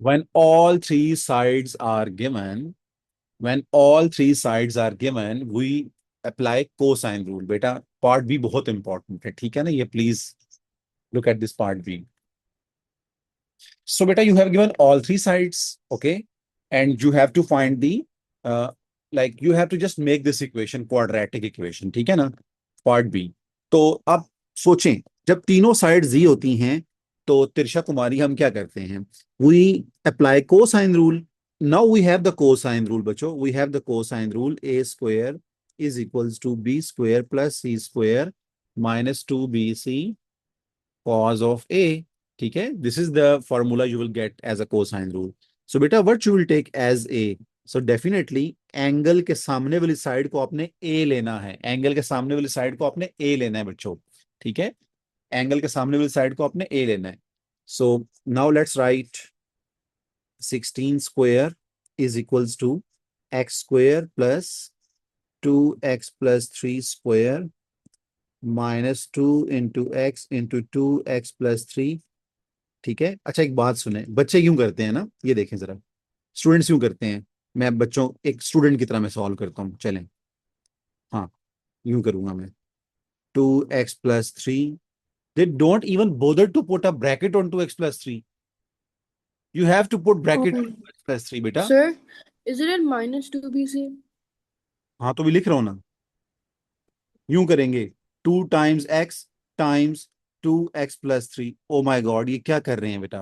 when all three sides are given, when all three sides are given, we apply cosine rule. बेटा part B बहुत important है, ठीक है ना, ये please look at this part B. So beta, you have given all three sides, okay, and you have to find the uh, like you have to just make this equation quadratic equation, ठीक है ना, part B. तो अब सोचें, जब तीनों side जी होती हैं तो तिरछा कुमारी हम क्या करते हैं, we apply cosine rule. Now we have the cosine rule बच्चों, we have the cosine rule, a square is equals to b square plus c square minus 2bc cos of a. ठीक है, this is the formula you will get as a cosine rule. So बेटा what you will take as a, so definitely angle के सामने वाली side को आपने a लेना है, एंगल के सामने वाली साइड को आपने ए लेना है बच्चों, ठीक है, एंगल के सामने वाली साइड को आपने ए लेना है. So now let's write 16 square is equals to x square plus 2x+3 square minus 2 × x × 2x+3. ठीक है, अच्छा एक बात सुने, बच्चे क्यों करते हैं ना, ये देखें जरा, स्टूडेंट्स क्यों करते हैं. मैं बच्चों एक स्टूडेंट की तरह मैं सॉल्व करता हूँ, चलें. हाँ, यूं करूंगा मैं. 2x+3, they don't even bother to put a bracket on 2x+3. You have to put bracket on Um, 2x+3 बेटा. sir, isn't it minus 2BC? हाँ तो भी लिख रहा हूँ ना, यूं करेंगे, 2 टाइम्स x टाइम्स 2x+3. ओ माई गॉड, ये क्या कर रहे हैं बेटा,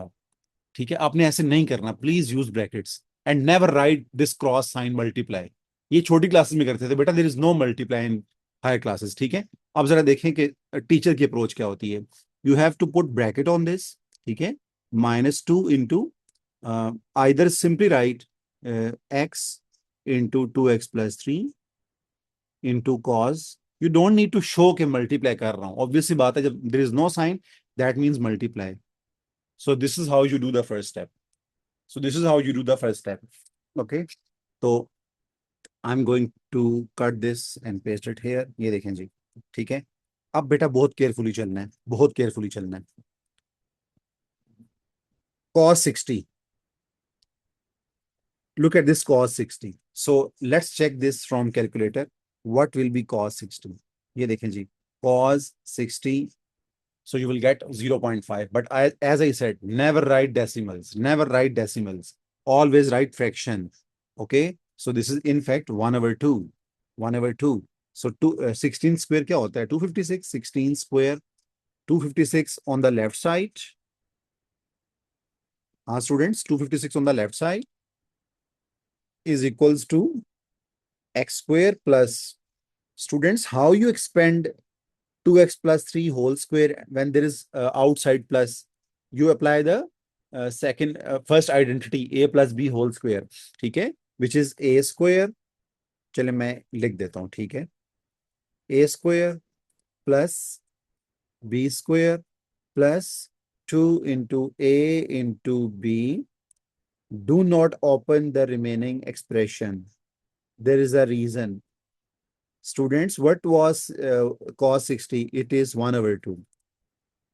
ठीक है, आपने ऐसे नहीं करना, please use brackets and never write this cross sign multiply. ये छोटी क्लासेस में करते थे बेटा, there is no multiply in higher classes, ठीक है. अब जरा देखें कि टीचर की अप्रोच क्या होती है. You have to put bracket on this, ठीक है, -2 either simply write x × 2x+3 cause. You don't need to show के मल्टीप्लाई कर रहा हूं, ऑब्वियसली बात है, जब there is no sign that means multiply. So this is how you do the first step. So this is how you do the first step. Okay. तो I'm going to cut this and paste it here. ये देखें जी, ठीक है. अब बेटा बहुत carefully चलना है, बहुत केयरफुली चलना है. Cos 60. Look at this cos 60. So let's check this from calculator. What will be cos 60? ये देखें जी, cos 60. So you will get 0.5. But as I said, never write decimals. Never write decimals. Always write fraction. Okay. So this is in fact 1/2. 1/2. So 16 square क्या होता है? 256. 16 square. 256 on the left side. Students, 256 on the left side is equals to x square plus, students, how you expand 2x+3 whole square when there is outside plus, you apply the first identity a plus b whole square, ठीक है, which is a square. चले मैं लिख देता हूँ, ठीक है, a square plus b square plus 2 into a into b. Do not open the remaining expression. There is a reason. Students, what was cos 60? It is 1/2.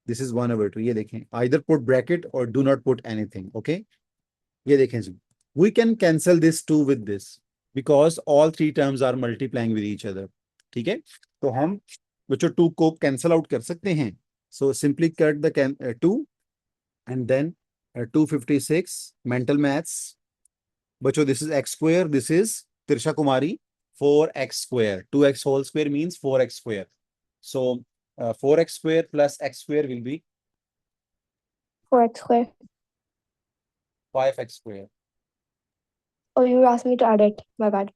This is 1/2. ये देखें, either put bracket or do not put anything. Okay. ये देखें जी, we can cancel this 2 with this because all three terms are multiplying with each other. ठीक है, तो हम बच्चों 2 को कैंसल आउट कर सकते हैं. So simply cut the 2 and then 256 mental maths. बच्चों this is x square, this is तिरछा कुमारी 4x square. 2x whole square means 4x square. So 4x square plus x square will be 4x square. 5x square. Oh, you asked me to add it. My bad.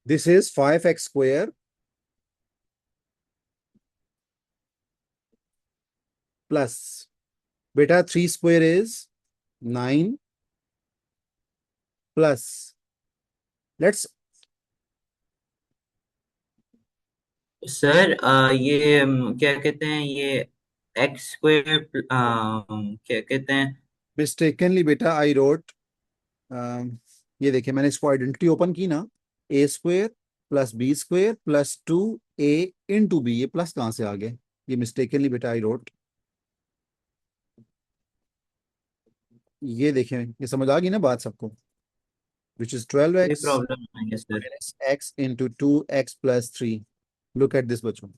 This is 5x square plus, beta 3 square is 9 plus, let's, sir क्या कहते हैं ये x square क्या कहते हैं mistakenly बेटा I wrote, ये देखिए मैंने इसको आइडेंटिटी ओपन की ना, a square plus b square plus 2a into b, ये प्लस कहाँ से आ गए? ये मिस्टेकनली बेटा आई रोट, ये देखें, ये समझ आ गई ना बात सबको, विच इज कोई 12x प्रॉब्लम नहीं है sir. minus x into 2x plus 3. Look at this बच्चों.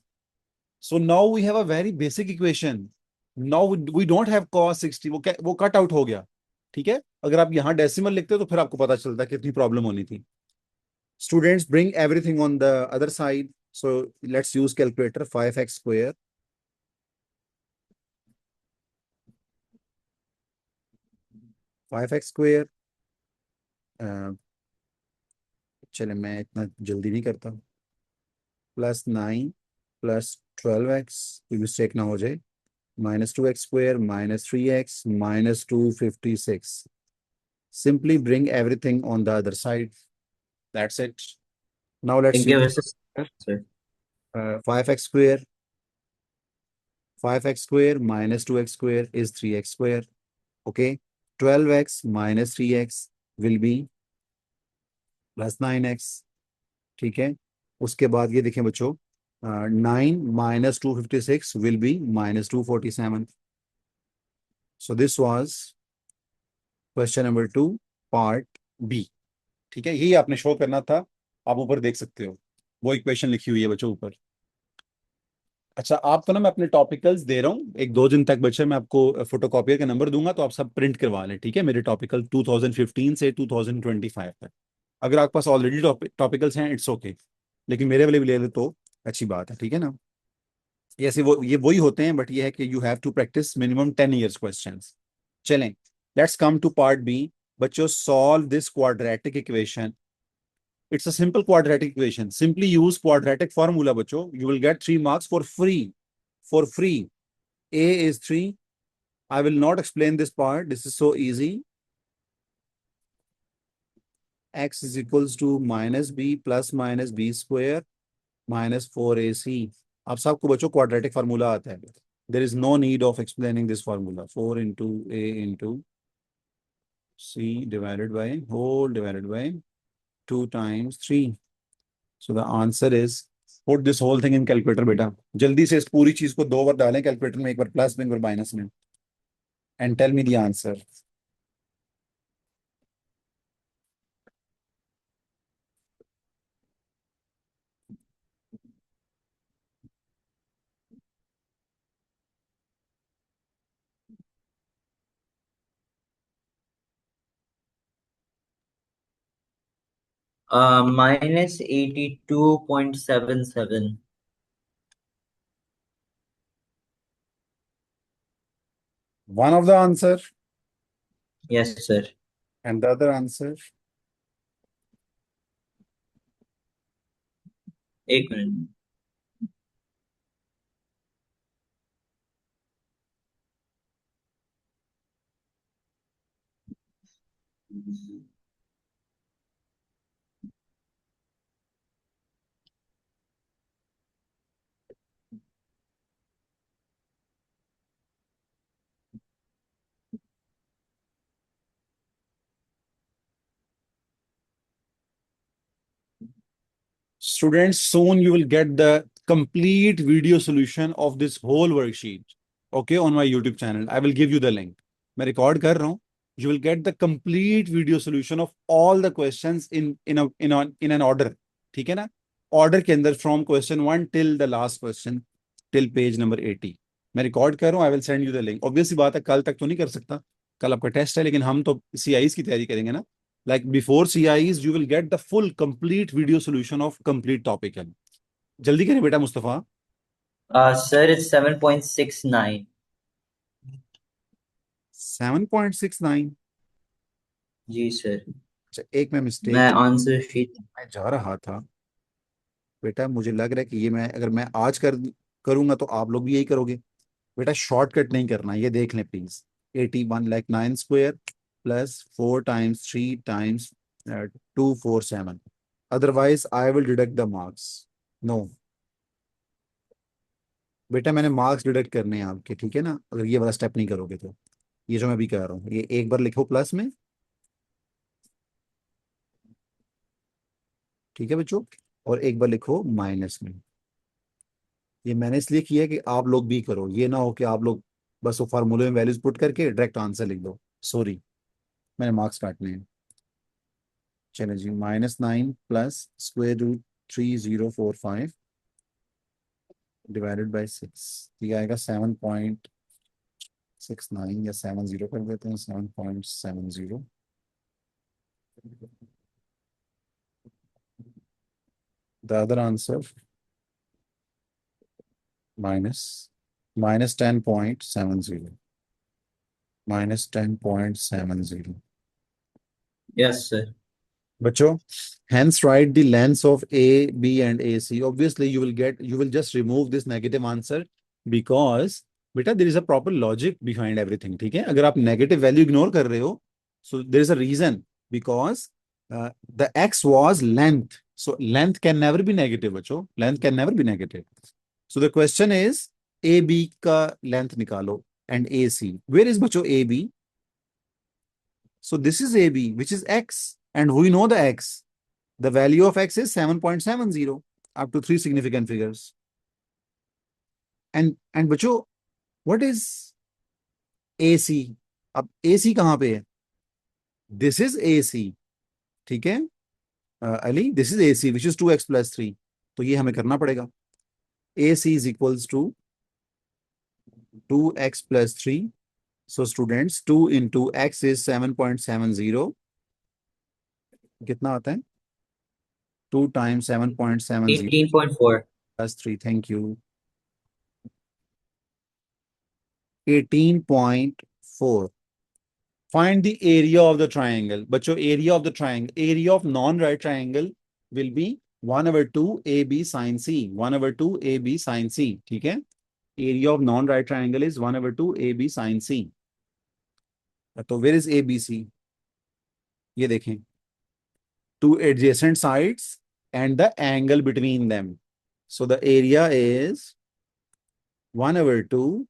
So now we have a very basic equation. Now we don't have cos 60, वो कट आउट हो गया, ठीक है? अगर आप यहाँ डेसिमल लिखते तो फिर आपको पता चलता कितनी प्रॉब्लम होनी थी. Students, bring everything on the other side. So let's use calculator. 5x square 5x square, चले मैं इतना जल्दी नहीं करता, प्लस 9 प्लस 12x, कोई मिस्टेक ना हो जाए, minus 2x square minus 3x minus 256. Simply bring everything on the other side. That's it. Now let's इनके use वजह से sir 5x square. 5x square minus 2x square is 3x square. Okay. 12x minus 3x will be plus 9x. ठीक है. उसके बाद ये देखें बच्चों, 9 minus 256 will be minus 247. So this was question number 2 part B. ठीक है, यही आपने शो करना था, आप ऊपर देख सकते हो, वो इक्वेशन लिखी हुई है बच्चों ऊपर. अच्छा, आपको ना मैं अपने टॉपिकल्स दे रहा हूँ, एक 2 दिन तक बच्चे मैं आपको फोटोकॉपियर का नंबर दूंगा, तो आप सब प्रिंट करवा लें, ठीक है? मेरे टॉपिकल 2015 से 2025 तक. अगर आपके पास ऑलरेडी टॉपिकल्स हैं इट्स ओके, लेकिन मेरे वाले भी ले ले तो अच्छी बात है, ठीक है ना? ऐसे वो ये वही होते हैं, बट ये है कि you have to practice minimum 10 years questions. चलें, let's come to part B. बच्चों, solve this quadratic equation. It's a simple quadratic equation. Simply use quadratic formula, बच्चों. You will get 3 marks for free. For free. A is 3. I will not explain this part. This is so easy. X is equals to minus b plus minus b square minus 4ac. आप सबको बच्चों quadratic formula आता है. There is no need of explaining this formula. 4 into a into c divided by whole divided by 2 times 3. So the answer is, put this whole thing in calculator बेटा. जल्दी से इस पूरी चीज को 2 बार डालें कैलकुलेटर में, एक बार प्लस में एक बार माइनस में, and tell me the answer. minus 82.77. One of the answer Yes sir. and the other answer. एक minute. Students, soon you will get the complete video solution of this whole worksheet. Okay, on my YouTube channel. I will give you the link. मैं record कर रहा हूँ. You will get the complete video solution of all the questions in an order. ठीक है ना? Order के अंदर from question 1 till the last question till page number 80. मैं रिकॉर्ड कर रहा हूँ. I will send you the link. Obviously बात है, कल तक तो नहीं कर सकता, कल आपका टेस्ट है, लेकिन हम तो CIs की तैयारी करेंगे ना. Like before CIs, you will get the full complete video solution of complete topic. है. जल्दी करें बेटा Mustafa. Sir, it's 7.69. 7.69. Ji sir. अच्छा, एक मैं मिस्टेक मैं आंसर शीट. मैं जा रहा था बेटा, मुझे लग रहा है कि ये मैं अगर मैं आज करूंगा तो आप लोग भी यही करोगे. बेटा शॉर्टकट नहीं करना, ये देख लें please. 81 like 9 square plus 4 times 3 times 247. Otherwise I will deduct the marks. No बेटा, मैंने मार्क्स डिडक्ट करने हैं आपके, ठीक है ना, अगर ये वाला स्टेप नहीं करोगे तो. ये जो मैं भी कह रहा हूँ, ये एक बार लिखो प्लस में, ठीक है बच्चों, और एक बार लिखो माइनस में। ये मैंने इसलिए किया है कि आप लोग भी करो, ये ना हो कि आप लोग बस वो फार्मूले में वैल्यूज पुट करके डायरेक्ट आंसर लिख दो। सॉरी, मैंने मार्क्स काटने हैं। चलो जी, -9 plus square root 3045 divided by 6, ये आएगा 7.69, या 70 कर देते हैं, 7.70। The other answer minus -10.70, -10.70। Yes, sir. बच्चों, hence write the lengths of A, B and AC. Obviously, you will just remove this negative answer because बेटा there is a proper logic behind everything. ठीक है, अगर आप negative value ignore कर रहे हो, so there is a reason, because the x was length, so length can never be negative बच्चों, length can never be negative. So the question is AB का length निकालो and AC. Where is बच्चों AB? So this is AB, which is x, and we know the x. The value of x is 7.70 up to 3 significant figures. And बच्चों, what is AC? अब AC कहाँ पे है? This is AC, ठीक है Ali, this is AC, which is 2x plus 3. तो ये हमें करना पड़ेगा. AC is equals to 2x plus 3. So students, 2 into x is 7.70. कितना आता है? 2 times 7.70 18.4. plus 3. Thank you. 18.4. Find the area of the triangle. बच्चों, area of the triangle, area of non-right triangle will be 1/2 AB sin C. 1/2 AB sin C. ठीक है? Area of non-right triangle is 1/2 AB sin C. तो where is ABC? ये देखें, 2 adjacent sides and the angle between them. So the area is 1/2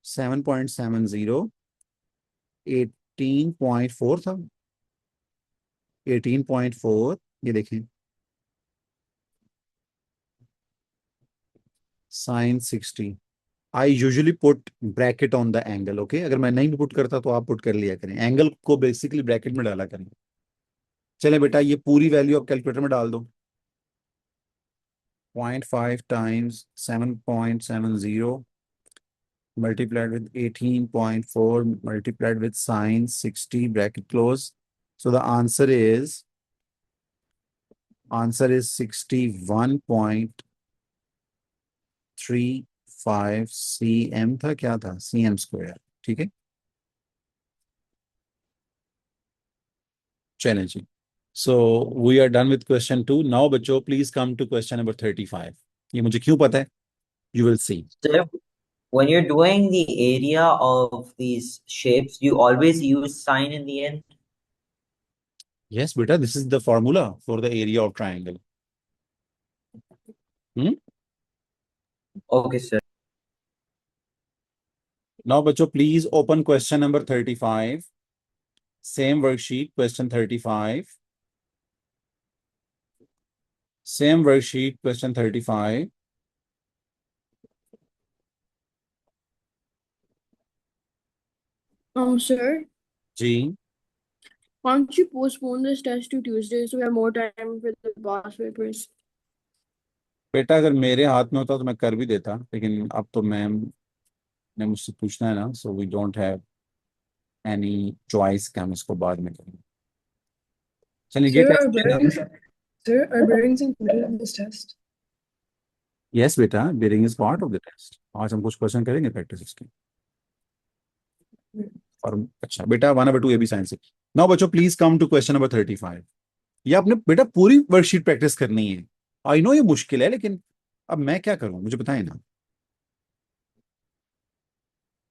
7.70, 18.4 था, 18.4, ये देखें, sin 60. I usually put bracket on the angle. Okay, अगर मैं नहीं भी पुट करता तो आप पुट कर लिया करें, एंगल को बेसिकली ब्रैकेट में डाला करें. चले बेटा, ये पूरी वैल्यू आप कैलकुलेटर में डाल दो. 0.5 times 7.70 multiplied with 18.4 multiplied with sin 60, bracket close. So the answer is 61.35 cm था, क्या था, cm square. ठीक है, चलें जी. So we are done with question 2. Now बच्चों, please come to question number 35. ये मुझे क्यों पता है? You will see. Sir, when you're doing the area of these shapes, you always use sine in the end? Yes, beta, this is the formula for the area of triangle. Okay, sir. Now बच्चों, please open question number 35. Same worksheet, question 35. Same worksheet, question 35. Sir, ji, can't you postpone this test to Tuesday so we have more time for the past papers? बेटा अगर मेरे हाथ में होता तो मैं कर भी देता, लेकिन अब तो मैम ने मुझसे पूछना है ना, so we don't have any choice कि हम इसको बाद में करें. चलिए ये Sir, are टेस्ट लेना. bearings included in this test? Yes बेटा, bearing is part of the test. आज हम कुछ क्वेश्चन करेंगे प्रैक्टिस इसके. और अच्छा बेटा, 1/2 AB साइंस. नाउ बच्चों, please come to question number 35. ये आपने बेटा पूरी वर्कशीट प्रैक्टिस करनी है. आई नो ये मुश्किल है, लेकिन अब मैं क्या करूं, मुझे बताएं ना.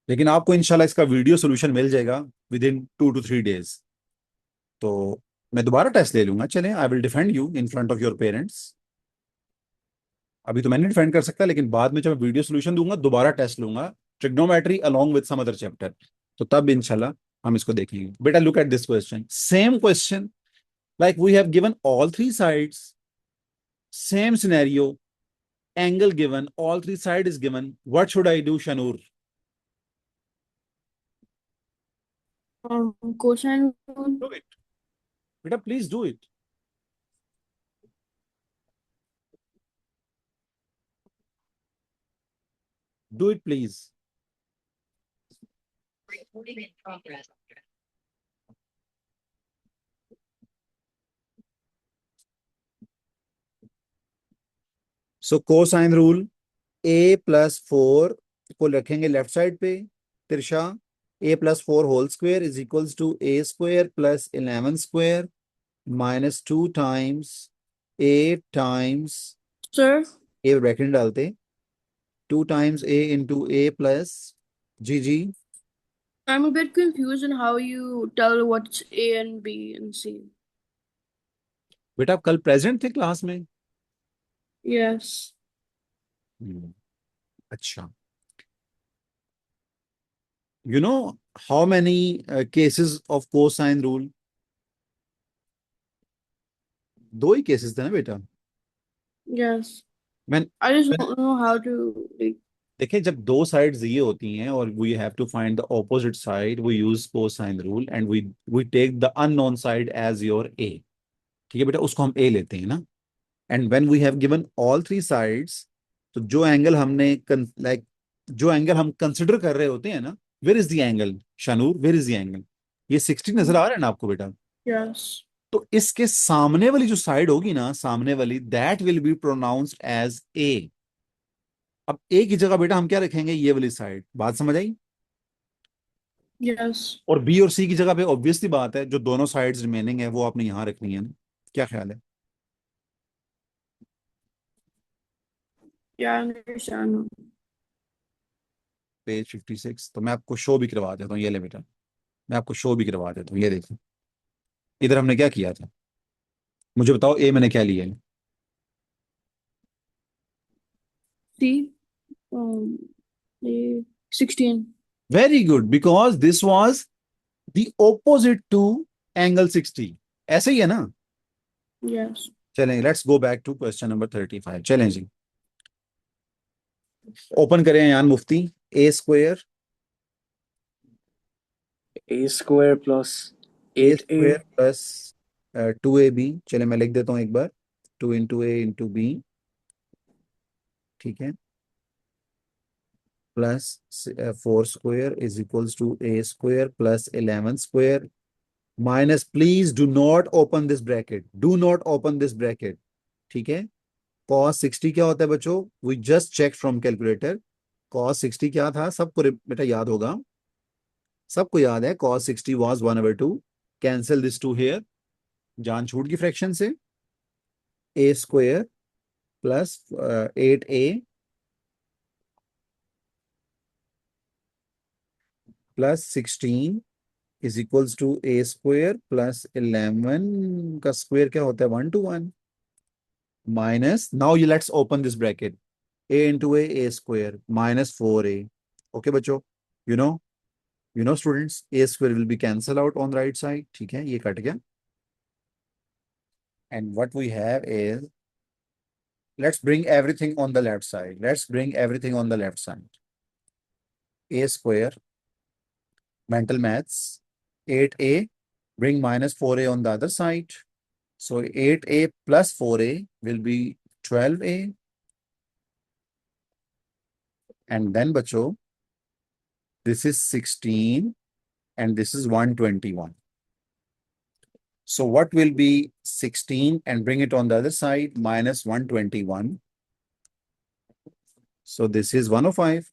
लेकिन आपको इंशाल्लाह इसका वीडियो सोल्यूशन मिल जाएगा विद इन 2 to 3 days. तो मैं दोबारा टेस्ट ले लूंगा. चलें, I will defend you in front of your parents. अभी तो मैं नहीं डिफेंड कर सकता, लेकिन बाद में जब मैं वीडियो सोल्यूशन दूंगा दोबारा टेस्ट लूंगा, trigonometry along with some other chapter. तो तब इंशाल्लाह हम इसको देखेंगे। बेटा look at this question, same question, like we have given all three sides, same scenario, angle given, all three side is given. What should I do, Shanur? Cosine rule. Do it. Beta, please do it. Do it, please. So cosine rule, a plus 4 को रखेंगे left side पे, तिरछा, a plus 4 whole square is equals to a square plus 11 square minus 2 times a times Sir, a bracket डालते, 2 times a into a plus g. I'm a bit confused on how you tell what's A and B and C. बेटा आप कल present थे class में? Yes. अच्छा, you know how many cases of cosine rule? दो ही cases थे ना बेटा? Yes. मैं I just don't know how to like. देखिए, जब दो साइड्स ये होती हैं और we have to find the opposite side, we use cosine rule and we take the unknown side as your a. ठीक है बेटा, उसको हम ए लेते हैं ना। And when we have given all three sides, तो जो एंगल हमने जो एंगल हम कंसिडर कर रहे होते हैं ना, where is the angle Shanoor, where is the angle? ये 60 नजर आ रहा है ना आपको बेटा? Yes. तो इसके सामने वाली जो साइड होगी ना, सामने वाली, that will be pronounced as A. अब ए की जगह बेटा हम क्या रखेंगे? ये वाली साइड। बात समझ आई? Yes. और बी और सी की जगह पे ऑब्वियसली बात है, जो दोनों साइड्स रिमेनिंग है वो आपने यहां रखनी है ना। क्या ख्याल है? Yeah, I understand. पेज 56। तो मैं आपको शो भी करवा देता हूँ, ये ले बेटा, मैं आपको शो भी करवा देता हूँ। ये देखो, इधर हमने क्या किया था, मुझे बताओ ए मैंने क्या लिया है? C. Um, A 16. Very good, because this was the opposite to angle 60। ऐसे ही है ना? Yes. चलें, let's go back to question number 35। चलें जी, ओपन करें Yan Mufti. A square A square plus a 8A square plus 2ab। चले मैं लिख देता हूं एक बार, 2 इंटू ए इंटू बी, ठीक है, plus 4 square is equals to a square plus 11 square minus, please do not open this bracket, do not open this bracket, ठीक है। cos 60 क्या होता है बच्चों? We just check from calculator. cos 60 क्या था? सबको बेटा याद होगा, सबको याद है। cos 60 was 1/2। Cancel this two here, जान छूट की फ्रैक्शन से। A square plus 8a plus 16 is equals to a square plus 11 का स्क्वायर क्या होता है? 1 to 1 minus, now you let's open this bracket, a into a square minus 4a। Okay बच्चों, you know students, a square will be cancel out on the right side, ठीक है, ये cut गया। and what we have is, let's bring everything on the left side, let's bring everything on the left side। a square, mental maths, 8a, bring minus 4a on the other side, so 8a plus 4a will be 12a, and then बच्चों this is 16 and this is 121. So what will be 16 and bring it on the other side? Minus 121. So this is 105.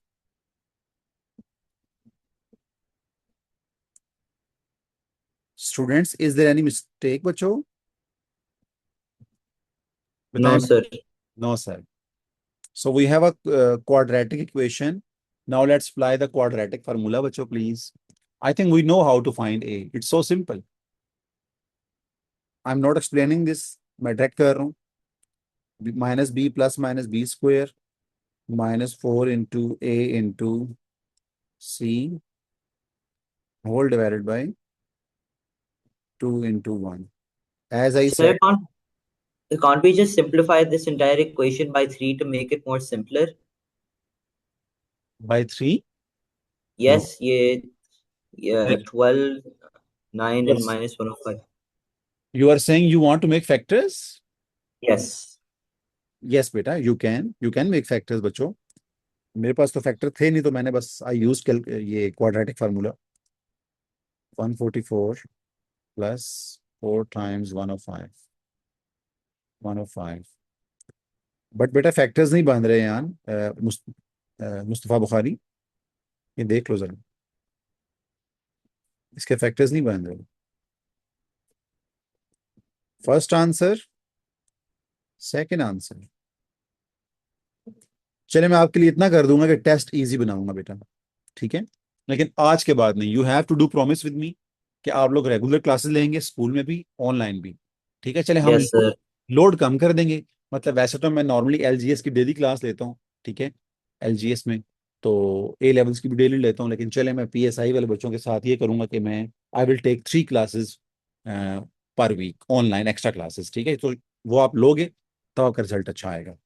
Students, is there any mistake, बच्चों? No, बताएं। sir. No, sir. So we have a quadratic equation. Now let's apply the quadratic formula, बच्चों, please. I think we know how to find a. It's so simple. I'm not explaining this. मैं direct कर रहा हूँ। Minus b plus minus b square minus 4 into a into c whole divided by 2 into 1. As I So said, can't we just simplify this entire equation by 3 to make it more simpler? by 3. Yes, yeah, 12, 9 and Yes. minus 105. You are saying you want to make factors? Yes. Yes बेटा, you can make factors बच्चों. मेरे पास तो factor थे नहीं, तो मैंने बस आई use ये quadratic formula 144 plus 4 times 105. But बेटा फैक्टर्स नहीं बन रहे यार, मुस्तफा बुखारी, ये देख लो जरा, इसके फैक्टर्स नहीं बन रहे. First answer, second answer. चले मैं आपके लिए इतना कर दूंगा कि टेस्ट इजी बनाऊंगा बेटा, ठीक है. लेकिन आज के बाद नहीं. You have to do promise with me कि आप लोग रेगुलर क्लासेस लेंगे, स्कूल में भी ऑनलाइन भी, ठीक है. चले हम Yes, sir. लोड कम कर देंगे. मतलब वैसे तो मैं नॉर्मली एलजीएस की डेली क्लास लेता हूँ, ठीक है, एलजीएस में तो ए लेवल्स की भी डेली लेता हूँ. लेकिन चले मैं पीएसआई वाले बच्चों के साथ ये करूंगा कि मैं आई विल टेक 3 क्लासेस पर वीक ऑनलाइन एक्स्ट्रा क्लासेस, ठीक है. तो वो आप लोगे तो आपका रिजल्ट अच्छा आएगा.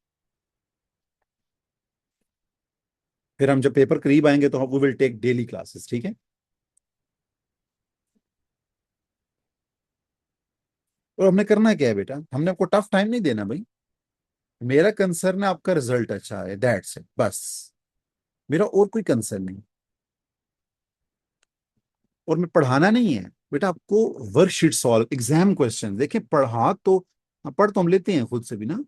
फिर हम जब पेपर करीब आएंगे तो we will take daily classes, ठीक है. और हमने करना क्या है बेटा, हमने आपको टफ टाइम नहीं देना भाई. मेरा कंसर्न है आपका रिजल्ट अच्छा है, दैट्स इट बस. मेरा और कोई कंसर्न नहीं. और मैं पढ़ाना नहीं है बेटा आपको, वर्कशीट सॉल्व, एग्जाम क्वेश्चन. देखिए पढ़ा तो पढ़ तो हम लेते हैं खुद से भी ना,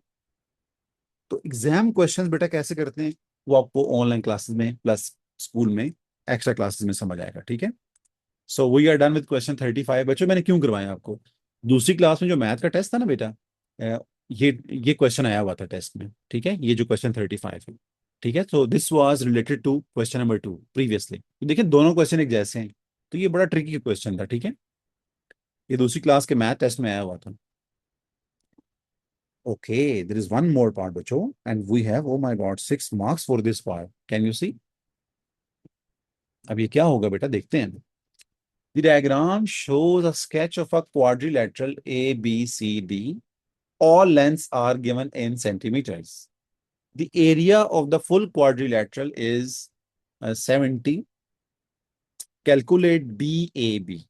तो एग्जाम क्वेश्चंस बेटा कैसे करते हैं वो आपको ऑनलाइन क्लासेस में प्लस स्कूल में एक्स्ट्रा क्लासेस में समझ आएगा, ठीक है. So we are done with question 35. बच्चों मैंने क्यों करवाया आपको, दूसरी क्लास में जो मैथ का टेस्ट था ना बेटा, ये क्वेश्चन आया हुआ था टेस्ट में, ठीक है. ये जो क्वेश्चन 35 है, ठीक है. तो this was related to question number 2 previously. देखिए दोनों क्वेश्चन एक जैसे हैं, तो ये बड़ा ट्रिकी क्वेश्चन था, ठीक है. ये दूसरी क्लास के मैथ टेस्ट में आया हुआ था. Okay, there is one more part, बच्चों, and we have, oh my God, 6 marks for this part. Can you see? अब ये क्या होगा बेटा, देखते हैं. The diagram shows a sketch of a quadrilateral ABCD. All lengths are given in centimeters. The area of the full quadrilateral is 70. Calculate DAB.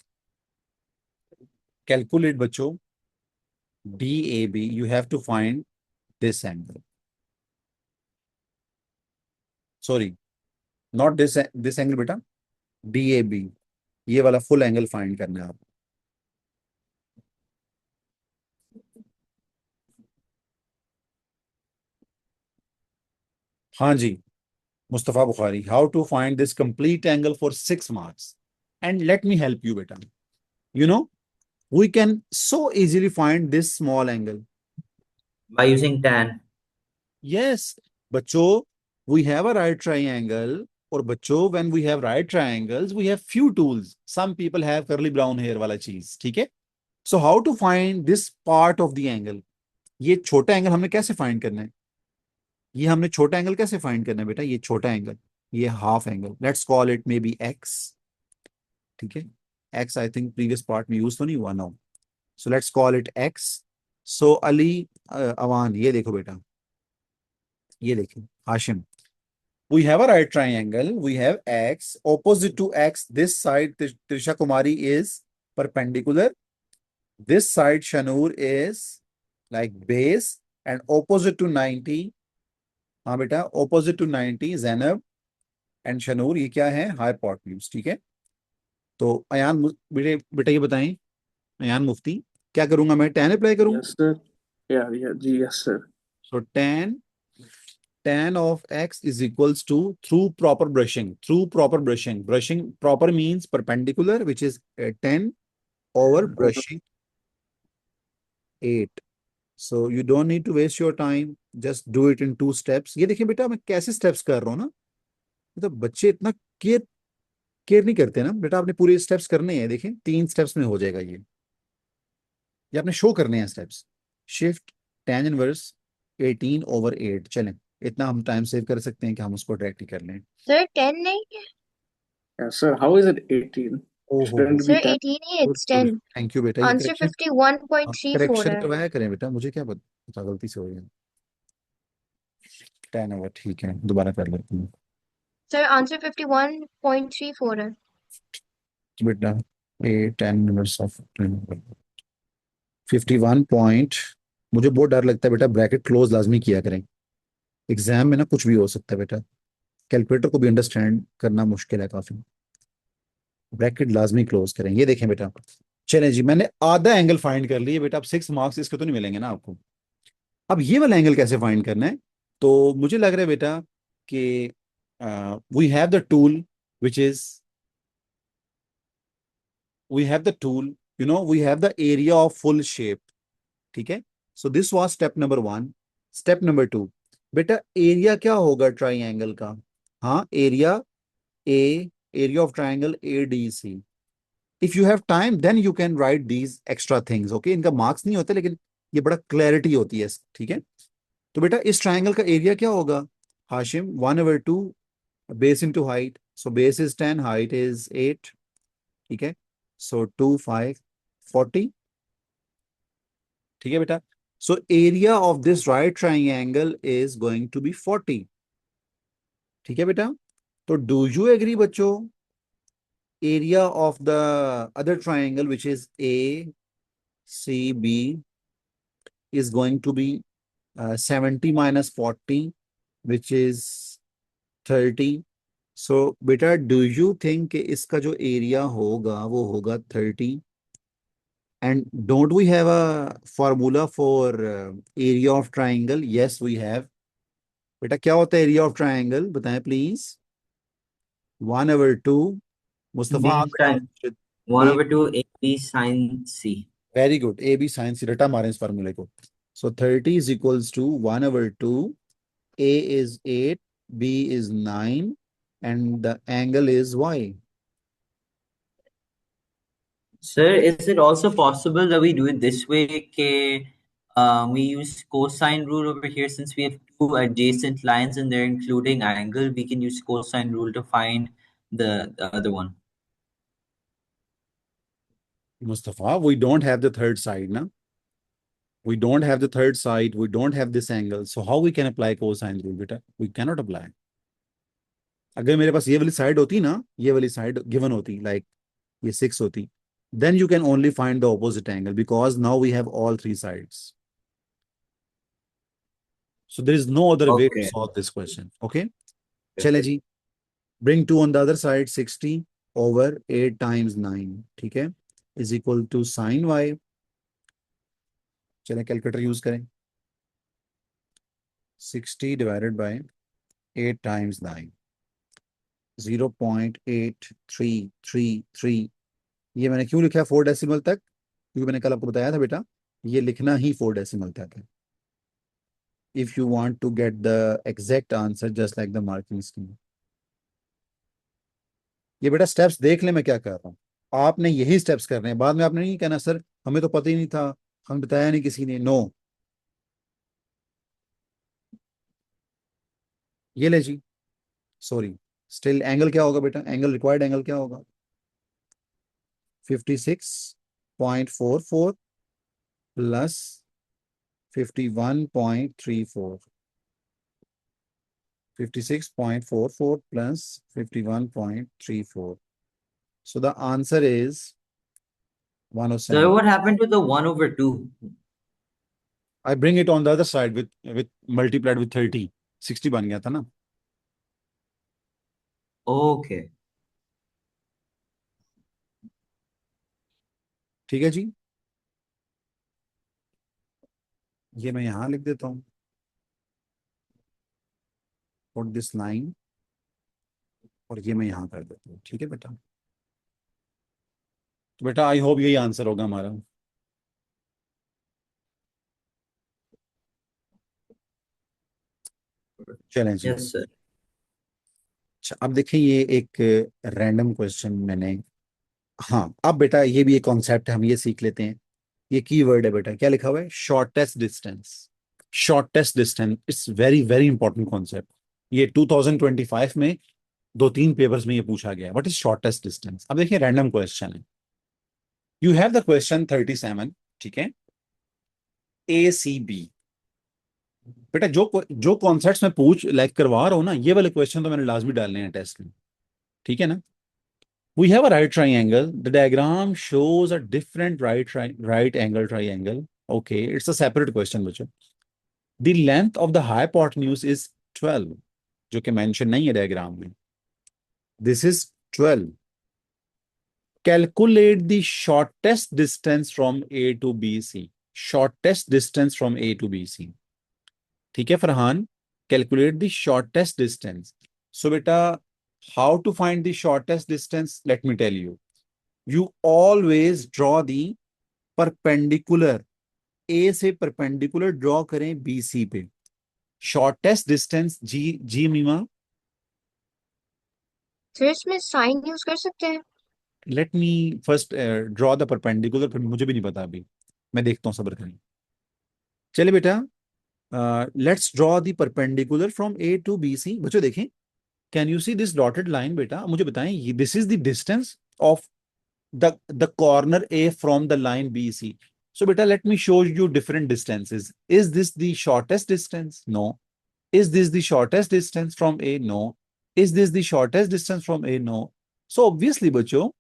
Calculate बच्चों DAB. You have to find this angle. Sorry, not this angle बेटा, DAB, ये वाला full angle find करना है आप. हाँ जी Mustafa Bukhari, how to find this complete angle for 6 marks. And let me help you बेटा. You know we can so easily find this small angle. By using tan. Yes बच्चों, we have a right triangle. और बच्चों when we have right triangles we have few tools. Some people have curly brown hair वाला चीज, ठीक है. So how to find this part of the angle. ये छोटा angle हमने कैसे फाइंड करना है, ये हमने छोटा एंगल कैसे फाइंड करना है बेटा, ये छोटा एंगल, ये half angle. Let's call it may be x, ठीक है. X I think previous part में यूज तो नहीं हुआ ना. So let's call it x. So Ali, Awan, ये देखो बेटा, ये देखिए Hashim, we have a right triangle, we have x opposite to x, this side Trisha Kumari is perpendicular, this side Shanur is like base, and opposite to 90, हाँ बेटा, opposite to 90 Zainab and Shanur, ये क्या है, hypotenuse, ठीक है. तो अयान बेटे बेटा ये बताएं, अयान मुफ्ती, क्या करूंगा मैं, tan अप्लाई करूंगा. Yes, sir. Yeah, yes, sir. So tan of x is equals to, through proper brushing, proper means perpendicular, which is 10 over brushing 8. So you don't need to waste your time, just do it in 2 steps. ये देखिए बेटा मैं कैसे steps कर रहा हूँ ना, तो बच्चे इतना केयर नहीं करते ना बेटा. आपने पूरे स्टेप्स करने हैं, देखें 3 स्टेप्स में हो जाएगा ये आपने शो करने हैं steps. Shift tan inverse 18 over 8. चलें, इतना हम टाइम सेव कर सकते हैं कि हम उसको डायरेक्टली कर लें. Sir, 10 नहीं है? Yes, sir. How is it 18? ओहो Shouldn't Sir, be 10. 18 he it's 10. Thank you बेटा, ये Answer करेक्शन 51.34 है. करवाया करें बेटा, मुझे क्या पता गलती से हो गया। 10 ओवर, ठीक है, दोबारा कर लेते हैं Sir, answer 51.34 है. बेटा। 10 मिनट्स ऑफ 51 पॉइंट। मुझे बहुत डर लगता है बेटा, ब्रैकेट क्लोज लाजमी किया करें, एग्जाम में ना कुछ भी हो सकता है बेटा, कैलकुलेटर को भी अंडरस्टैंड करना मुश्किल है काफी। ब्रैकेट लाजमी क्लोज करें। ये देखें बेटा, चलें जी, मैंने आधा एंगल फाइंड कर लिया बेटा। अब 6 मार्क्स इसके तो नहीं मिलेंगे ना आपको। अब ये वाला एंगल कैसे फाइंड करना है, तो मुझे लग रहा है बेटा कि we have the tool which is we have the tool, we have the area of full shape, ठीक है। So this was step number 1। Step number 2, बेटा एरिया क्या होगा ट्राइंगल का? हाँ, area of triangle ADC। If you have time then you can write these extra things, okay. इनका marks नहीं होता, लेकिन ये बड़ा क्लैरिटी होती है, ठीक है। तो बेटा इस ट्राइंगल का एरिया क्या होगा Hashim? 1/2 base into height, so base is 10, height is 8, ठीक है। सो 2 5 40, ठीक है बेटा। So area of this right triangle is going to be 40, ठीक है बेटा। तो डू यू एग्री बच्चों? Area of the other triangle which is ACB is going to be 70 minus 40, which is 30. So बेटा do you think कि इसका जो area होगा वो होगा 30? And don't we have a formula for area of triangle? Yes, we have. बेटा क्या होता है एरिया ऑफ ट्राइंगल, बताएं please. 1/2 Mustafa B sin 1/2 AB sin C. Very good, AB sin C, रटा मारें इस फार्मूले को। सो 30 is equals to 1/2, A is 8, B is 9, and the angle is Y. Sir, is it also possible that we do it this way? We use cosine rule over here since we have two adjacent lines and they're including angle. We can use cosine rule to find the other one. Mustafa, we don't have the third side, na? We don't have the third side. We don't have this angle. So how we can apply cosine rule, beta? We cannot apply. अगर मेरे पास ये वाली side होती ना, ये वाली side given होती, like ये 6 होती, then you can only find the opposite angle because now we have all 3 sides. So there is no other way to Okay. solve this question. Okay? चले जी, bring 2 on the other side, 60 over 8 times 9, ठीक है, is equal to sin y. चलें calculator use करें। 60 divided by 8 times 9, 0.8333। ये मैंने क्यों लिखा है 4 डेसिमल तक? क्योंकि मैंने कल आपको बताया था बेटा, ये लिखना ही 4 डेसिमल तक है। If you want to get the exact answer just like the marking scheme. ये बेटा स्टेप्स देख ले मैं क्या कर रहा हूँ, आपने यही स्टेप्स करने हैं। बाद में आपने नहीं कहना सर हमें तो पता ही नहीं था, हमें बताया नहीं किसी ने। नो, ये ले जी, सॉरी, स्टिल एंगल क्या होगा बेटा? एंगल रिक्वायर्ड एंगल क्या होगा? 56.44 plus 51.34, 56.44 plus 51.34. So the answer is 107. Sir, what happened to the 1/2? I bring it on the other side with multiplied with 30. 60 बन गया था ना। Okay. ठीक है जी, ये मैं यहां लिख देता हूं, put this line, और ये मैं यहां कर देता हूँ, ठीक है बेटा। तो बेटा आई होप यही आंसर होगा हमारा। चलें जी। Yes, sir. अच्छा अब देखिए, ये एक रैंडम क्वेश्चन मैंने, हाँ अब बेटा ये भी एक कॉन्सेप्ट है, हम ये सीख लेते हैं। ये कीवर्ड है बेटा, क्या लिखा हुआ है? Shortest distance. Shortest distance it's very very important concept. ये 2025 में 2-3 पेपर्स में ये पूछा गया, व्हाट इज शॉर्टेस्ट डिस्टेंस। अब देखिए रैंडम क्वेश्चन है, यू हैव द क्वेश्चन 37, ठीक है, ACB। बेटा जो कॉन्सेप्ट्स में पूछ लाइक करवा रहा हूँ ना, ये वाले क्वेश्चन तो मैंने लाजमी डालने हैं टेस्ट में, ठीक है ना। We have a right triangle. The diagram shows a different right angle triangle. Okay, it's a separate question, बच्चों. The length of the hypotenuse is 12, जो कि मेंशन नहीं है डायग्राम में. This is 12. Calculate the shortest distance from A to BC. Shortest distance from A to BC. ठीक है Farhan, calculate the shortest distance. So बेटा, how to find the shortest distance? Let me tell you. You always draw the perpendicular. A से perpendicular draw करें BC पे. Shortest distance G मीमा. Sir इसमें sign use कर सकते हैं? Let me first draw the perpendicular. फिर मुझे भी नहीं पता अभी, मैं देखता हूँ, सब्र करें. चलिए बेटा, let's draw the perpendicular from A to BC. बच्चों देखें, can you see this dotted line? बेटा मुझे बताएं, this is the distance of the corner A from the line BC. So beta, let me show you different distances. Is this the shortest distance? No. Is this the shortest distance from A? No. Is this the shortest distance from A? No. So obviously बच्चों,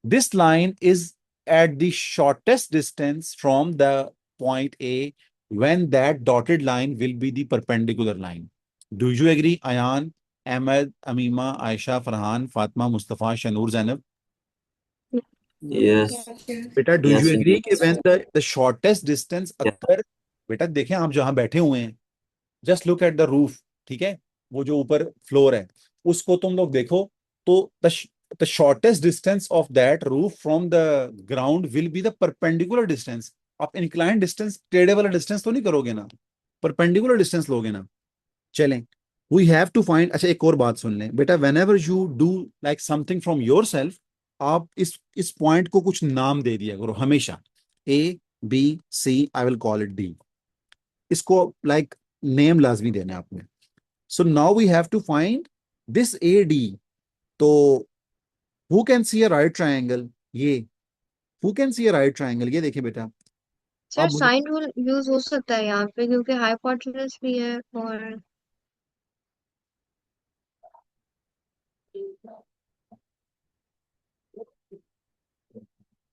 this line is at the shortest distance from the point A when that dotted line will be the perpendicular line. Do you agree, Ayan, Ahmed, Amima, Aisha, Farhan, Fatma, Mustafa, Shanur, Zainab? Yes. बेटा do Yes, you agree indeed. कि when the shortest distance occur, बेटा देखें आप जहां बैठे हुए हैं, just look at the roof, ठीक है, वो जो ऊपर फ्लोर है उसको तुम लोग देखो, तो the shortest distance of that roof from the ground will be the perpendicular distance. आप इंक्लाइन डिस्टेंस, टेढ़े वाला डिस्टेंस तो नहीं करोगे ना, परपेंडिकुलर डिस्टेंस लोगे ना. चलें, वी हैव टू फाइंड. अच्छा एक और बात सुन लें बेटा, when ever you do like something from your self, आप इस पॉइंट को कुछ नाम दे दिया करो हमेशा. A B C, I will call it D. इसको लाइक नेम लाजमी देना है आपने. So now we have to find this AD. तो who can see a right triangle? ये who can see a right triangle? ये देखिए बेटा, सर आप मुझे साइन रूल यूज हो सकता है यहाँ पे क्योंकि हाइपोटेन्यूज भी है और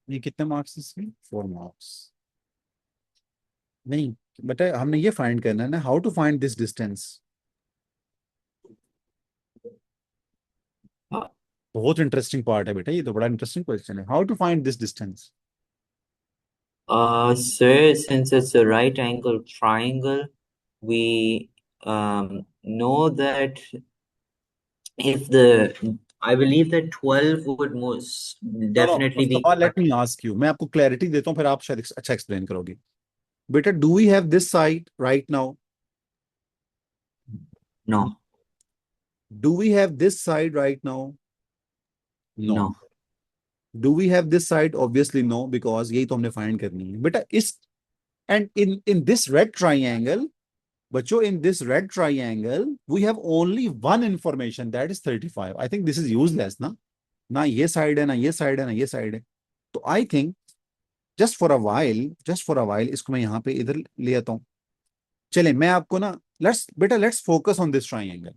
ये कितने मार्क्स इसमें? 4 मार्क्स. नहीं बेटा, हमने ये फाइंड करना है ना, how to find this distance. बहुत इंटरेस्टिंग पार्ट है बेटा, ये तो बड़ा इंटरेस्टिंग क्वेश्चन है. How to find this distance? Sir, since it's a right angle triangle, we know that if I believe that 12 would most definitely be. Mustafa, late me ask you, मैं आपको clarity देता हूँ, फिर आप शायद अच्छा एक्सप्लेन करोगे. बेटा do we have this side right now? No, do we have this side right now? No. no. Do we have this side? Obviously no, because यही तो हमने फाइंड करनी है बेटा. इस and in this red triangle, बच्चों in this red triangle we have only one information, that is 35. I think this is useless ना, ना ये साइड है, ना ये साइड है, ना ये साइड है. तो I think just for a while इसको मैं यहाँ पे इधर ले आता हूँ. चले मैं आपको ना, let's focus on this triangle.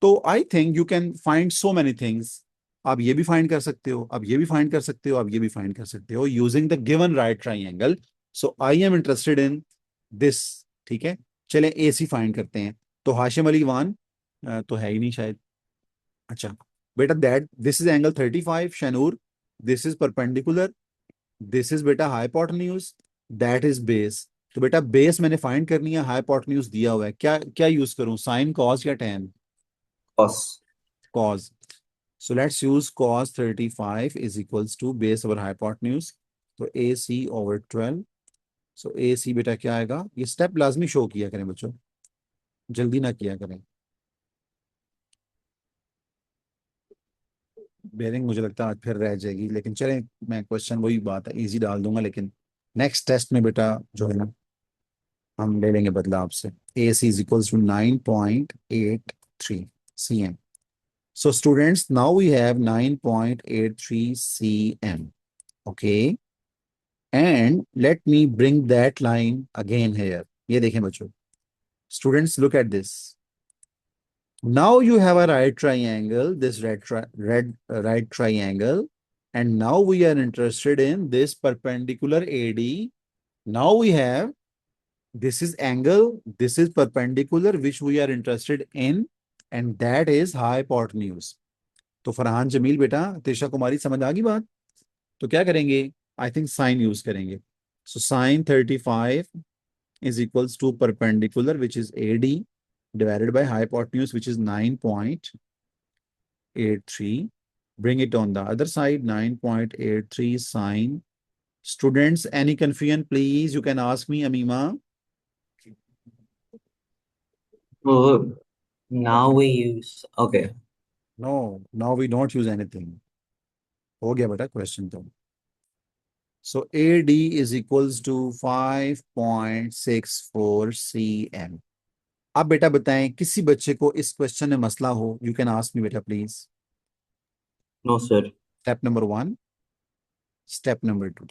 तो I think you can find so many things. आप ये भी फाइंड कर सकते हो, आप ये भी फाइंड कर सकते हो, आप ये भी फाइंड कर सकते हो using the given right triangle. So I am interested in this. ठीक है, चलें AC फाइंड करते हैं. तो हाशिम अली वान तो है ही नहीं शायद. अच्छा बेटा, that this is angle 35. Shanoor, this is perpendicular. This is बेटा हाइपोटेन्यूज. That is base. तो बेटा बेस मैंने फाइंड करनी है, हाइपोटेन्यूज दिया हुआ है. क्या क्या यूज करूं, साइन, कॉस या tan? Cos. Cos. So let's use cos 35 is equals to base over hypotenuse. तो AC over 12. So AC बेटा क्या आएगा? ये स्टेप लाजमी शो किया करें बच्चों, जल्दी ना किया करें. बेरिंग मुझे लगता है आज फिर रह जाएगी, लेकिन चलें, मैं क्वेश्चन वही बात है इजी डाल दूंगा, लेकिन नेक्स्ट टेस्ट में बेटा जो है ना हम ले लेंगे बदला आपसे. AC is equals to 9.83 cm. So students, now we have 9.83 cm. Okay. And let me bring that line again here. ये देखें बच्चों. Students, look at this. Now you have a right triangle, this right triangle, and now we are interested in this perpendicular AD. Now we have, this is angle, this is perpendicular, which we are interested in, and that is hypotenuse. तो फरहान जमील बेटा, तिशा कुमारी, समझ आ गई बात? तो क्या करेंगे? I think sign use करेंगे. So sine 35 is equals to perpendicular, which is AD, divided by hypotenuse, which is 9.83. Bring it on the other side, 9.83 sine. Students, any confusion, please, you can ask me, Amima. Oh, now we use, okay. No, now we don't use anything. हो गया बेटा question तो. So AD is equals to 5.64 cm. अब बेटा बताएं, किसी बच्चे को इस क्वेश्चन में मसला हो, you can ask me बेटा please. No, sir. Step number 1, step number 2.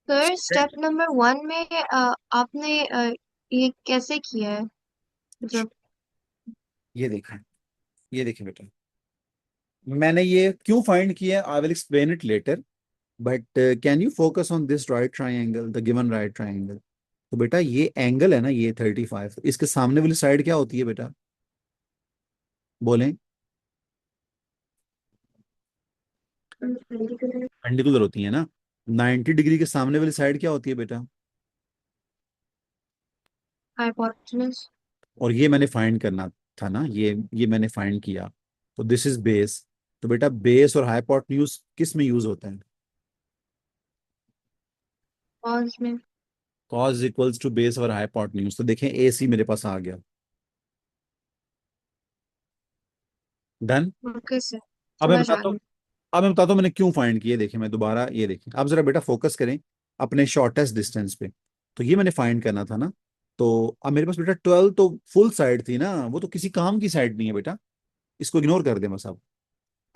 Sir step number 1 में आपने ये कैसे किया है? मतलब ये देखें बेटा, मैंने ये क्यों फाइंड किया, I will explain it later, but can you focus on this right triangle, the given right triangle. तो बेटा ये एंगल है ना, ये 35, इसके सामने वाली साइड क्या होती है बेटा, बोलें? परपेंडिकुलर होती है ना. 90 डिग्री के सामने वाली साइड क्या होती है बेटा? हाइपोटेन्यूज. और ये मैंने फाइंड करना था ना, ये मैंने फाइंड किया. तो दिस इज बेस. तो बेटा बेस और हाइपोटेन्यूज किस में यूज होता है? कॉज में. cos इक्वल्स टू बेस और हाइपोटेन्यूज. तो देखें AC मेरे पास आ गया. डन. ओके सर, अब मैं समझ आ बताता हूँ, गया. अब मैं बताता हूँ मैंने क्यों फाइंड किया. देखें मैं दोबारा, ये देखें, अब जरा बेटा फोकस करें अपने शॉर्टेस्ट डिस्टेंस पे. तो ये मैंने फाइंड करना था ना. तो अब मेरे पास बेटा 12 तो फुल साइड थी ना, वो तो किसी काम की साइड नहीं है बेटा, इसको इग्नोर कर दे बस. अब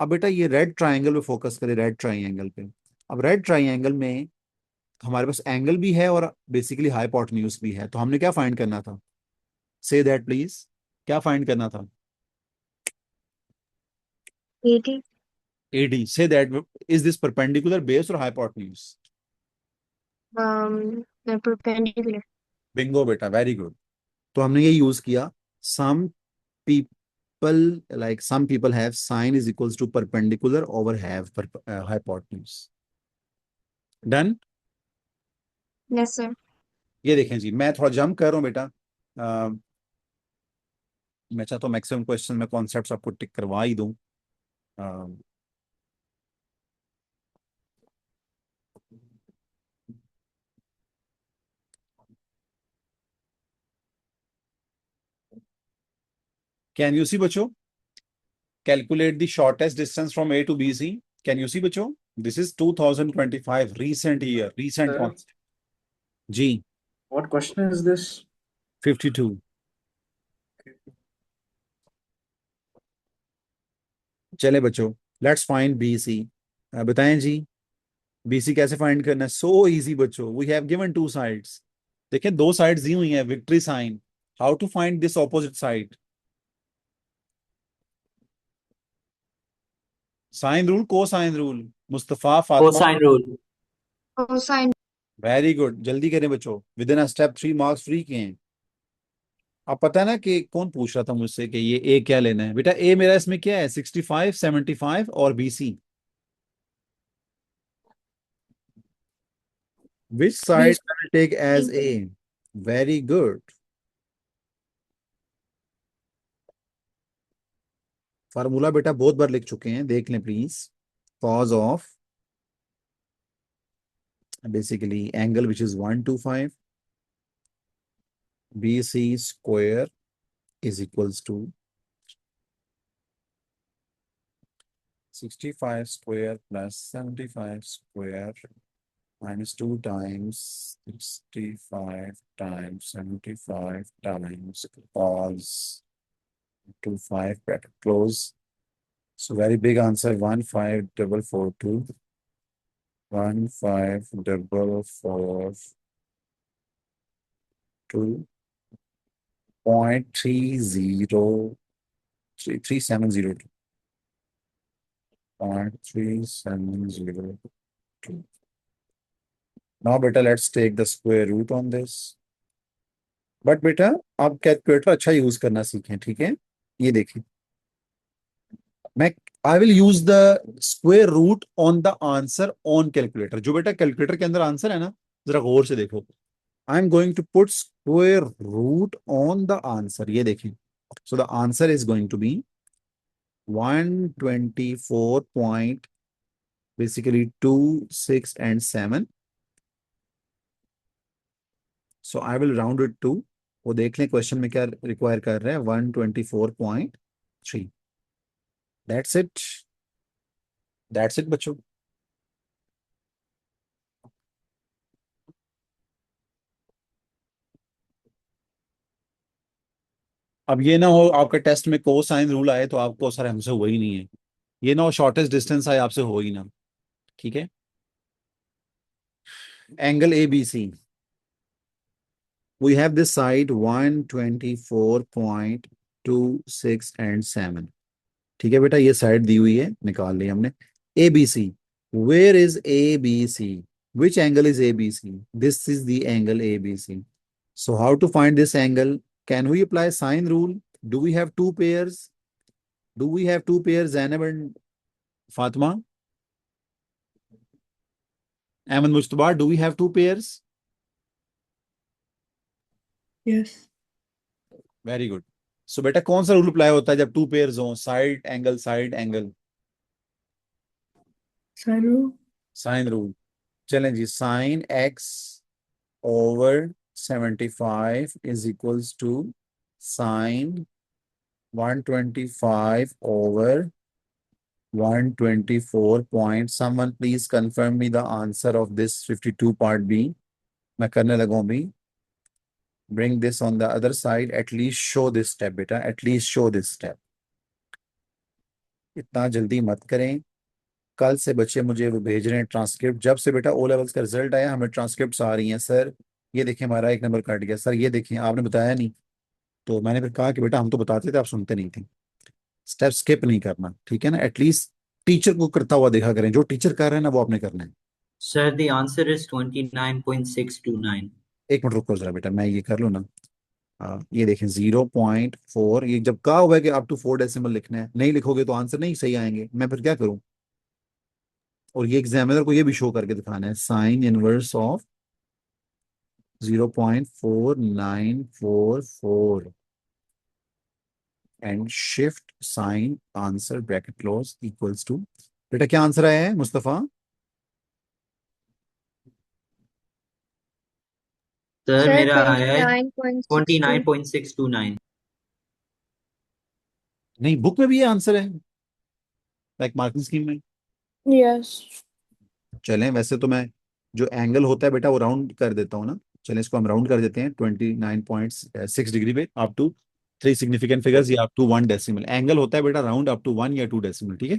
बेटा ये रेड ट्राइंगल पे फोकस करें, रेड ट्राइंगल पे. अब रेड ट्राइंगल में हमारे पास एंगल भी है और बेसिकली हाइपोटेन्यूज भी है. तो हमने क्या फाइंड करना था? से दैट प्लीज, क्या फाइंड करना था? 80. AD. Say that, is this perpendicular, base or hypotenuse? Perpendicular. Bingo बेटा, वेरी गुड. तो हमने ये यूज किया. Some people, like some people have sine is equals to perpendicular over have hypotenuse. Done. Yes sir. ये देखें जी, मैं थोड़ा jump कर रहा हूँ बेटा. मैं चाहता हूँ मैक्सिमम क्वेश्चन में कॉन्सेप्ट्स आपको टिक करवा ही दूं. कैन यू सी बच्चों? Calculate the shortest distance from A to BC. Can you see बच्चों? This is 2025, recent year, recent Sir. concept. Ji. What question is this? 52. चले बच्चों, लेट्स फाइंड BC. बताएं जी, BC कैसे फाइंड करना है? सो इजी बच्चों, we have given two sides. देखें दो साइड्स दी हुई हैं, victory sign. How to find this opposite side? Sine rule, cosine rule? Mustafa, Fatima. Cosine rule. Cosine. Very good, जल्दी करें बच्चों, within a step 3 marks free के हैं. आप पता है ना कि कौन पूछ रहा था मुझसे कि ये ए क्या लेना है? बेटा ए मेरा इसमें क्या है, 65, 75 और BC. Which side can I take as A? Very good. Formula बेटा बहुत बार लिख चुके हैं, देख लें please. Cos of basically angle which is 125 BC square is equals to 65 square plus 75 square minus 2 times 65 times 75 times cos 5 bracket close. So very big answer 15442. 15442. 0.303702. 0.3702. Now beta, let's take the square root on this. But बेटा आप calculator अच्छा use करना सीखें, ठीक है? ये देखिए, मैं I will use the square root on the answer on calculator. जो बेटा कैलकुलेटर के अंदर आंसर है ना, जरा गौर से देखो। I am going to put square root on the answer. ये देखें, so the answer is going to be 124 point basically 2, 6 and 7. So I will round it to, वो देख लें क्वेश्चन में क्या रिक्वायर कर रहे हैं, 124.3। दैट्स इट, दैट्स इट बच्चों। अब ये ना हो आपके टेस्ट में कोसाइन रूल आए तो आपको सर हमसे हुआ ही नहीं है, ये ना हो शॉर्टेस्ट डिस्टेंस आए आपसे हो ही ना, ठीक है? Angle A B C, we have this side 124.26 and 7, ठीक है बेटा? ये साइड दी हुई है, निकाल ली हमने। A B C, where is A B C? Which angle is A B C? This is the angle A B C. So how to find this angle? Can we apply sine rule? Do we have two pairs? Do we have two pairs, Zainab and Fatima? Ahmed Mujtaba, do we have two pairs? Yes. Very good. So बेटा कौन सा rule apply होता है जब two pairs हो? Side angle, side angle, Sine rule. Sine rule. चलें जी, sine x over 75 is equals to sine 125 over 124 point. Someone please confirm me the answer of this 52 part B. मैं करने लगा हूं भी। Bring this on the other side. At least show this step, बेटा. At least show this step. इतना जल्दी मत करें। कल से बच्चे मुझे वो भेज रहे हैं ट्रांसक्रिप्ट। जब से बेटा ओ लेवल्स का रिजल्ट आया हमें ट्रांसक्रिप्ट्स आ रही हैं। सर ये देखिए हमारा एक नंबर कट गया, सर ये देखिए आपने बताया नहीं। तो मैंने फिर कहा कि बेटा हम तो बताते थे, आप सुनते नहीं थे। स्टेप स्किप नहीं करना, ठीक है ना? एटलीस्ट टीचर को करता हुआ देखा करें, जो टीचर कर रहे हैं ना वो आपने करना है। Sir, the answer is 29.629. एक मिनट रुको जरा बेटा, मैं ये कर लूँ ना। ये देखें 0.4, ये जब कहा हुआ है कि अप टू 4 डेसिमल लिखना है, नहीं लिखोगे तो आंसर नहीं सही आएंगे, मैं फिर क्या करूं? और ये एग्जामिनर को ये भी शो करके दिखाना है, sine inverse of 0.4944 and shift sine answer bracket close equals to. बेटा क्या आंसर आया है मुस्तफा? Sir, Sir, मेरा आया है 29.62. 29.629. नहीं, बुक में भी ये आंसर है, लाइक मार्किंग स्कीम में। Yes. चलें, वैसे तो मैं जो एंगल होता है बेटा वो राउंड कर देता हूँ ना। चलें इसको हम राउंड कर देते हैं 29.6 डिग्री पे अप टू 3 सिग्निफिकेंट फिगर्स या अप टू 1 डेसिमल। एंगल होता है बेटा राउंड अप टू 1 या 2 डेसिमल, ठीक है?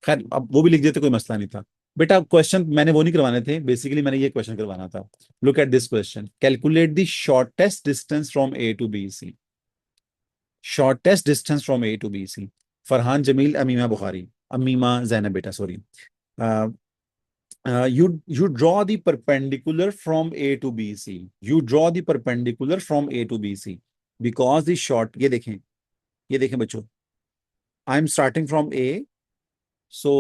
खैर अब वो भी लिख देते, कोई मसला नहीं था। बेटा क्वेश्चन मैंने वो नहीं करवाने थे, बेसिकली मैंने ये क्वेश्चन करवाना था। Look at this question, calculate the shortest distance from A to B C. Shortest distance from A to B C. Farhan Jamil Amima Bukhari, Amima Zainab बेटा sorry. You draw the perpendicular from A to BC. You draw the perpendicular from A to BC because the short, ये देखें बच्चों, I am starting from A. So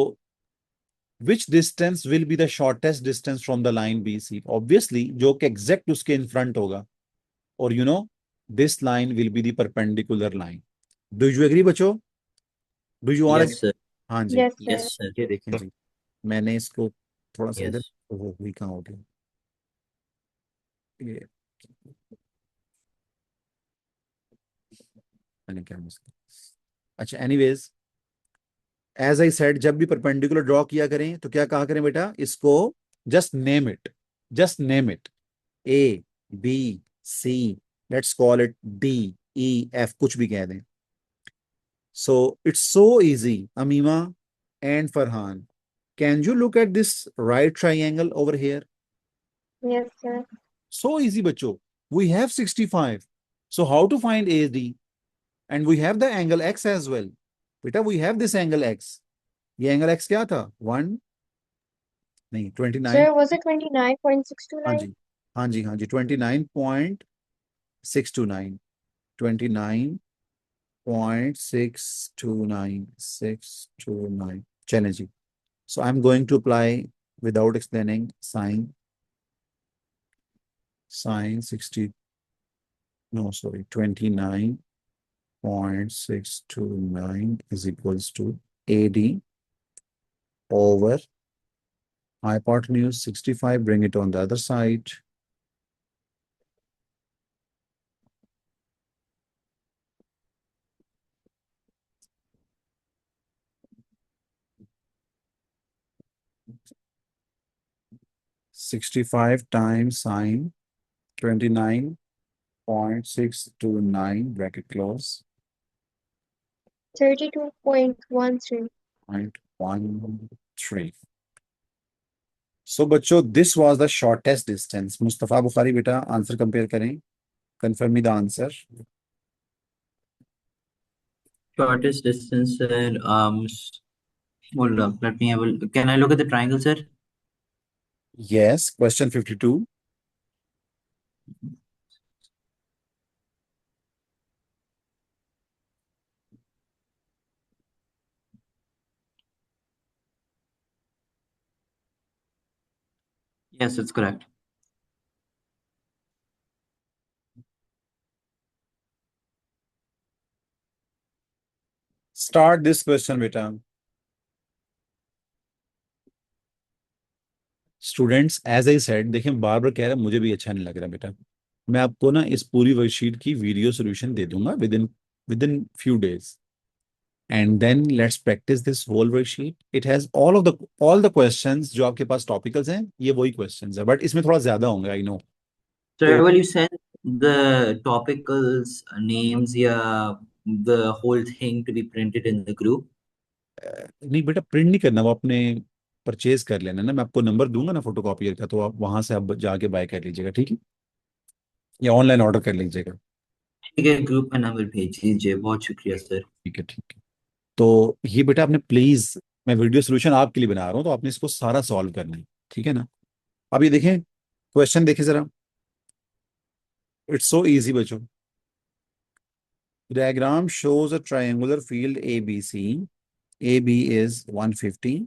which distance will be the shortest distance from the line BC? Obviously जो कि exact उसके in front होगा, और you know this line will be the perpendicular line. Do you agree बच्चों? Do you all Yes, agree? sir. हाँ जी, Yes, sir. Yes, sir. ये देखें जी, मैंने इसको थोड़ा सा इधर, Yes. वो भी कहाँ हो गया ये, मैंने क्या मुश्किल। अच्छा एनीवेज, एज आई सेड, जब भी परपेंडिकुलर ड्रॉ किया करें तो क्या कहा करें बेटा? इसको just name it, just name it, A B C, let's call it D E F, कुछ भी कह दें। So it's so easy. Amima and Farhan, can you look at this right triangle over here? Yes, sir. So easy, bacho. We have 65. So how to find AD? And we have the angle X as well. Beta, we have this angle X. ये angle X क्या था? 1 नहीं 29. Sir, was it हाँ 29.629? जी हाँ जी हाँ जी 29.629 29.629 चलें जी. So I'm going to apply without explaining sine 60 no sorry 29.629 is equals to AD over hypotenuse 65, bring it on the other side. $65 times sine 29.629 bracket close 32.13. 0.13. So बच्चों, this was the shortest distance. Mustafa Bukhari बेटा answer compare करें. Confirm me the answer. Shortest distance, sir. Hold up. Let me have a. Can I look at the triangle, sir? Yes, question 52. Yes, it's correct. Start this question बेटा. Students, as I said, देखें बार बार कह रहा मुझे भी अच्छा नहीं लग रहा बेटा. मैं आपको ना इस पूरी वर्कशीट की वीडियो सॉल्यूशन दे दूंगा within few days. And then let's practice this whole worksheet. It has all the questions जो आपके पास topicals हैं, ये वही questions है, but इसमें थोड़ा ज्यादा होंगे, I know. Sir, So, will you send the topicals names, yeah, the whole thing to be printed in the group? नहीं बेटा प्रिंट नहीं करना, वो अपने परचेज कर लेना ना. मैं आपको नंबर दूंगा ना फोटोकॉपियर का, तो आप वहां से आप जाके बाय कर लीजिएगा, ठीक है, या ऑनलाइन ऑर्डर कर लीजिएगा. ठीक है, ग्रुप में नंबर भेज दीजिए. बहुत शुक्रिया सर. ठीक है ठीक है. तो ये बेटा आपने प्लीज, मैं वीडियो सोल्यूशन आपके लिए बना रहा हूँ, तो आपने इसको सारा सॉल्व करना है, ठीक है ना. अब ये देखें, क्वेश्चन देखें जरा. इट्स सो इजी बच्चों. Diagram shows a triangular field ABC. AB is 150,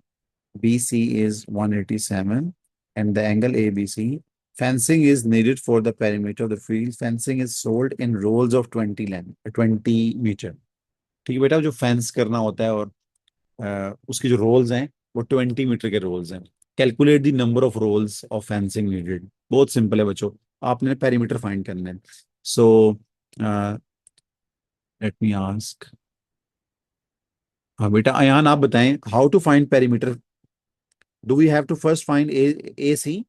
BC is 187, and the angle ABC. Fencing is needed for the perimeter of the field. Fencing is sold in rolls of 20 length, 20 meter. ठीक है बेटा, जो fence करना होता है और उसकी जो रोल्स हैं वो 20 मीटर के रोल्स हैं. Calculate the number of rolls of fencing needed. बहुत सिंपल है बच्चों, आपने पेरीमीटर फाइंड करना है. So let me ask. हाँ बेटा अयान आप बताएं, how to find perimeter. Do we have to first find A C?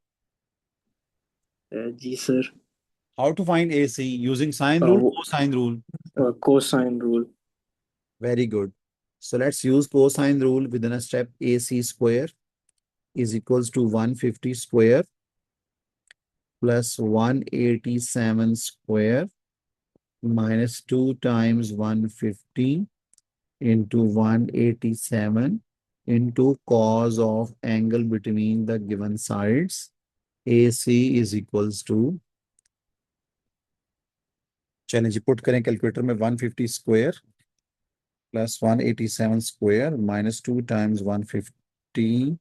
जी sir. How to find A C? Using sine rule, cosine rule? Cosine rule. Very good. So let's use cosine rule within a step. AC square is equals to 150 square plus 187 square minus 2 times 150 into 187 into cos of angle between the given sides. AC is equals to, चलें जी put करें calculator में, 150 square plus 187 square minus 2 times 150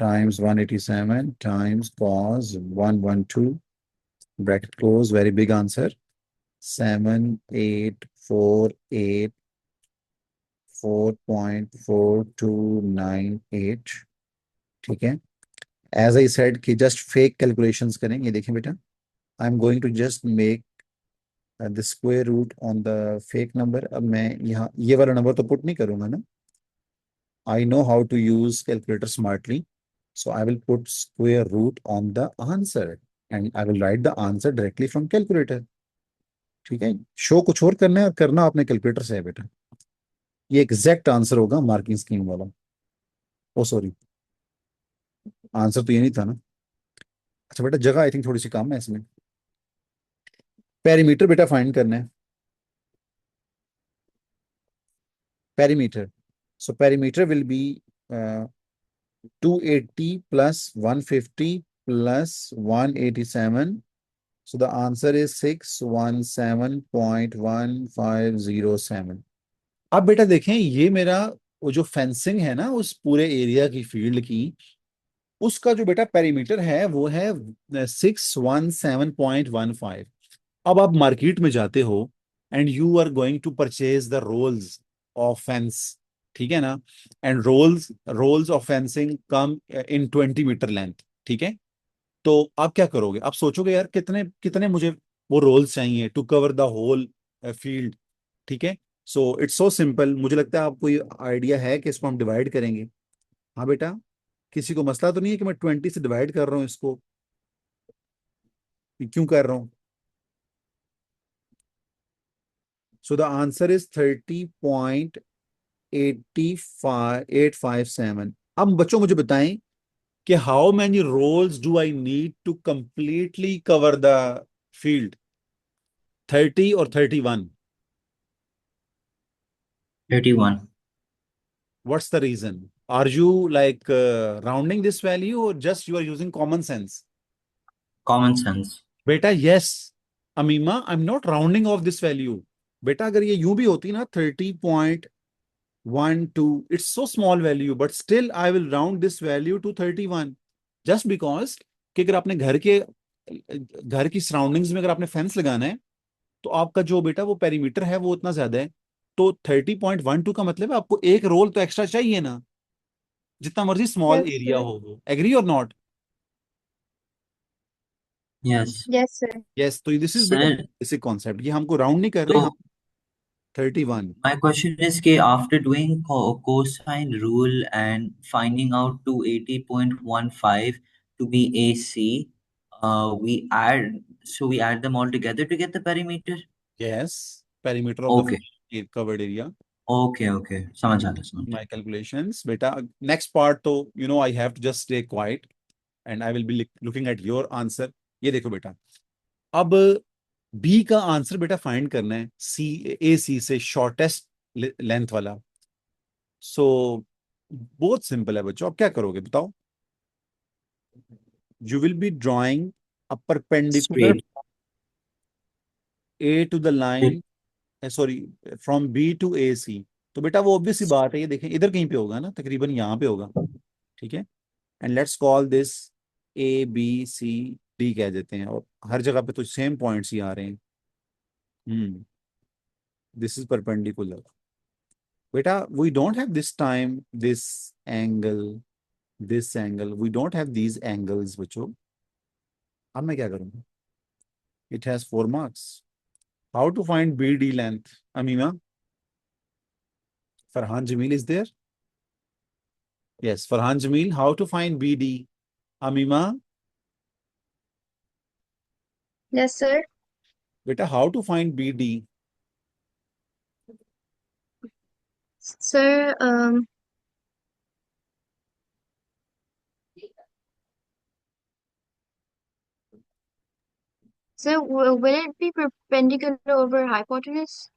times 187 times cos 112 bracket close, very big answer, 7848 4.4298. ठीक है. As I said कि just fake calculations करें. ये देखें बेटा, I'm going to just make the square root on the fake number. अब मैं यहाँ ये वाला नंबर तो पुट नहीं करूंगा ना. I know how to use calculator smartly. So I will put square root on the answer and I will write the answer directly from calculator. ठीक है. शो कुछ और करना है और करना आपने कैलकुलेटर से है बेटा. ये एग्जैक्ट आंसर होगा मार्किंग स्कीम वाला। ओ सॉरी, आंसर तो ये नहीं था ना। अच्छा बेटा, जगह आई थिंक थोड़ी सी कम है इसमें। पेरीमीटर बेटा फाइंड करना है, perimeter. So perimeter will be 280 plus 150 plus 187. So the answer is 617.1507. अब बेटा देखें, ये मेरा वो जो फेंसिंग है ना उस पूरे एरिया की फील्ड की, उसका जो बेटा पेरीमीटर है वो है 617.15। अब आप मार्केट में जाते हो and you are going to purchase the rolls of fence, ठीक है ना, and rolls rolls of fencing come in 20 meter length, ठीक है। तो आप क्या करोगे, आप सोचोगे यार कितने कितने मुझे वो रोल्स चाहिए to cover the whole field, ठीक है। So it's so simple. मुझे लगता है आपको ये आइडिया है कि इसको हम डिवाइड करेंगे। हाँ बेटा, किसी को मसला तो नहीं है कि मैं 20 से डिवाइड कर रहा हूँ इसको, क्यों कर रहा हूँ? So the answer is 30.85857। अब बच्चों मुझे बताएं कि how many rolls do I need to completely cover the field, 30 और 31? 31. What's the reason? Are you like rounding this value or just you are using common sense? Common sense. बेटा yes Amima, I am not rounding off this value. बेटा अगर ये यूं भी होती ना 30.12, it's so small value but still I will round this value to 31, just because कि अगर आपने घर की सराउंडिंग्स में अगर आपने फेंस लगाना है तो आपका जो बेटा वो पेरीमीटर है वो उतना ज्यादा है। तो 30.12 का मतलब है आपको एक रोल तो एक्स्ट्रा चाहिए ना, जितना मर्जी स्मॉल Yes, एरिया sir. हो वो। एग्री और not? Yes. Yes, sir. Yes, तो दिस इज बेटा Sir, बेसिक कॉन्सेप्ट, ये हमको राउंड नहीं कर रहे हम। so 31। my question is कि after doing cosine rule and finding out 280.15 to be AC, we add them all together to get the perimeter. Yes, perimeter of Okay. The covered area. Okay. समझ आ गया, समझ आ my calculations बेटा, next part तो you know I have to just stay quiet and I will be looking at your answer. ये देखो बेटा, अब बी का आंसर बेटा फाइंड करना है सी, ए सी से शॉर्टेस्ट लेंथ वाला। सो बहुत सिंपल है बच्चों, अब क्या करोगे बताओ? You will be drawing a गया. Perpendicular Straight. A to the line, sorry from B to A C. तो बेटा वो ऑब्वियस सी बात है, ये देखें इधर कहीं पे होगा ना, तकरीबन यहाँ पे होगा, ठीक है। And let's call this A B C D कह देते हैं, और हर जगह पे तो सेम पॉइंट्स ही आ रहे हैं। This is perpendicular. बेटा we don't have this time this angle, we don't have these angles बच्चों। अब मैं क्या करूंगा? It has 4 marks। How to find B D length? Amima, Farhan Jamil is there? Yes, Farhan Jamil, how to find BD? Amima, Yes, sir. beta, how to find BD? Sir, will it be perpendicular over hypotenuse?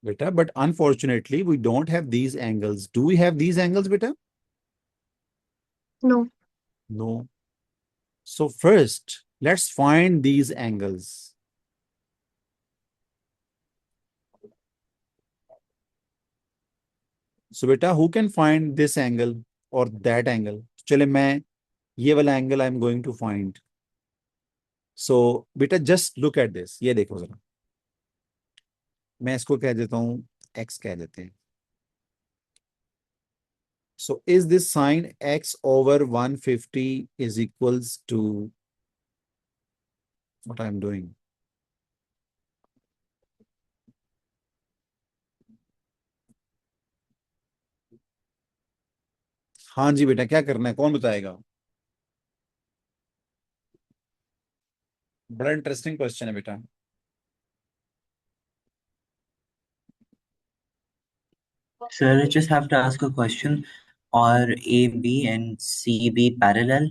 Beta, but unfortunately, we don't have these angles. Do we have these angles, beta? No. No. So first, let's find these angles. So beta, who can find this angle or that angle? चले मैं ये वाला angle I'm going to find. So beta, just look at this. ये देखो जरा, मैं इसको कह देता हूँ x कह देते हैं। So is this sine x over 150 is equals to what I'm doing? हाँ जी बेटा, क्या करना है, कौन बताएगा? बड़ा इंटरेस्टिंग क्वेश्चन है बेटा। Sir, I just have to ask a question. Are AB and CB parallel?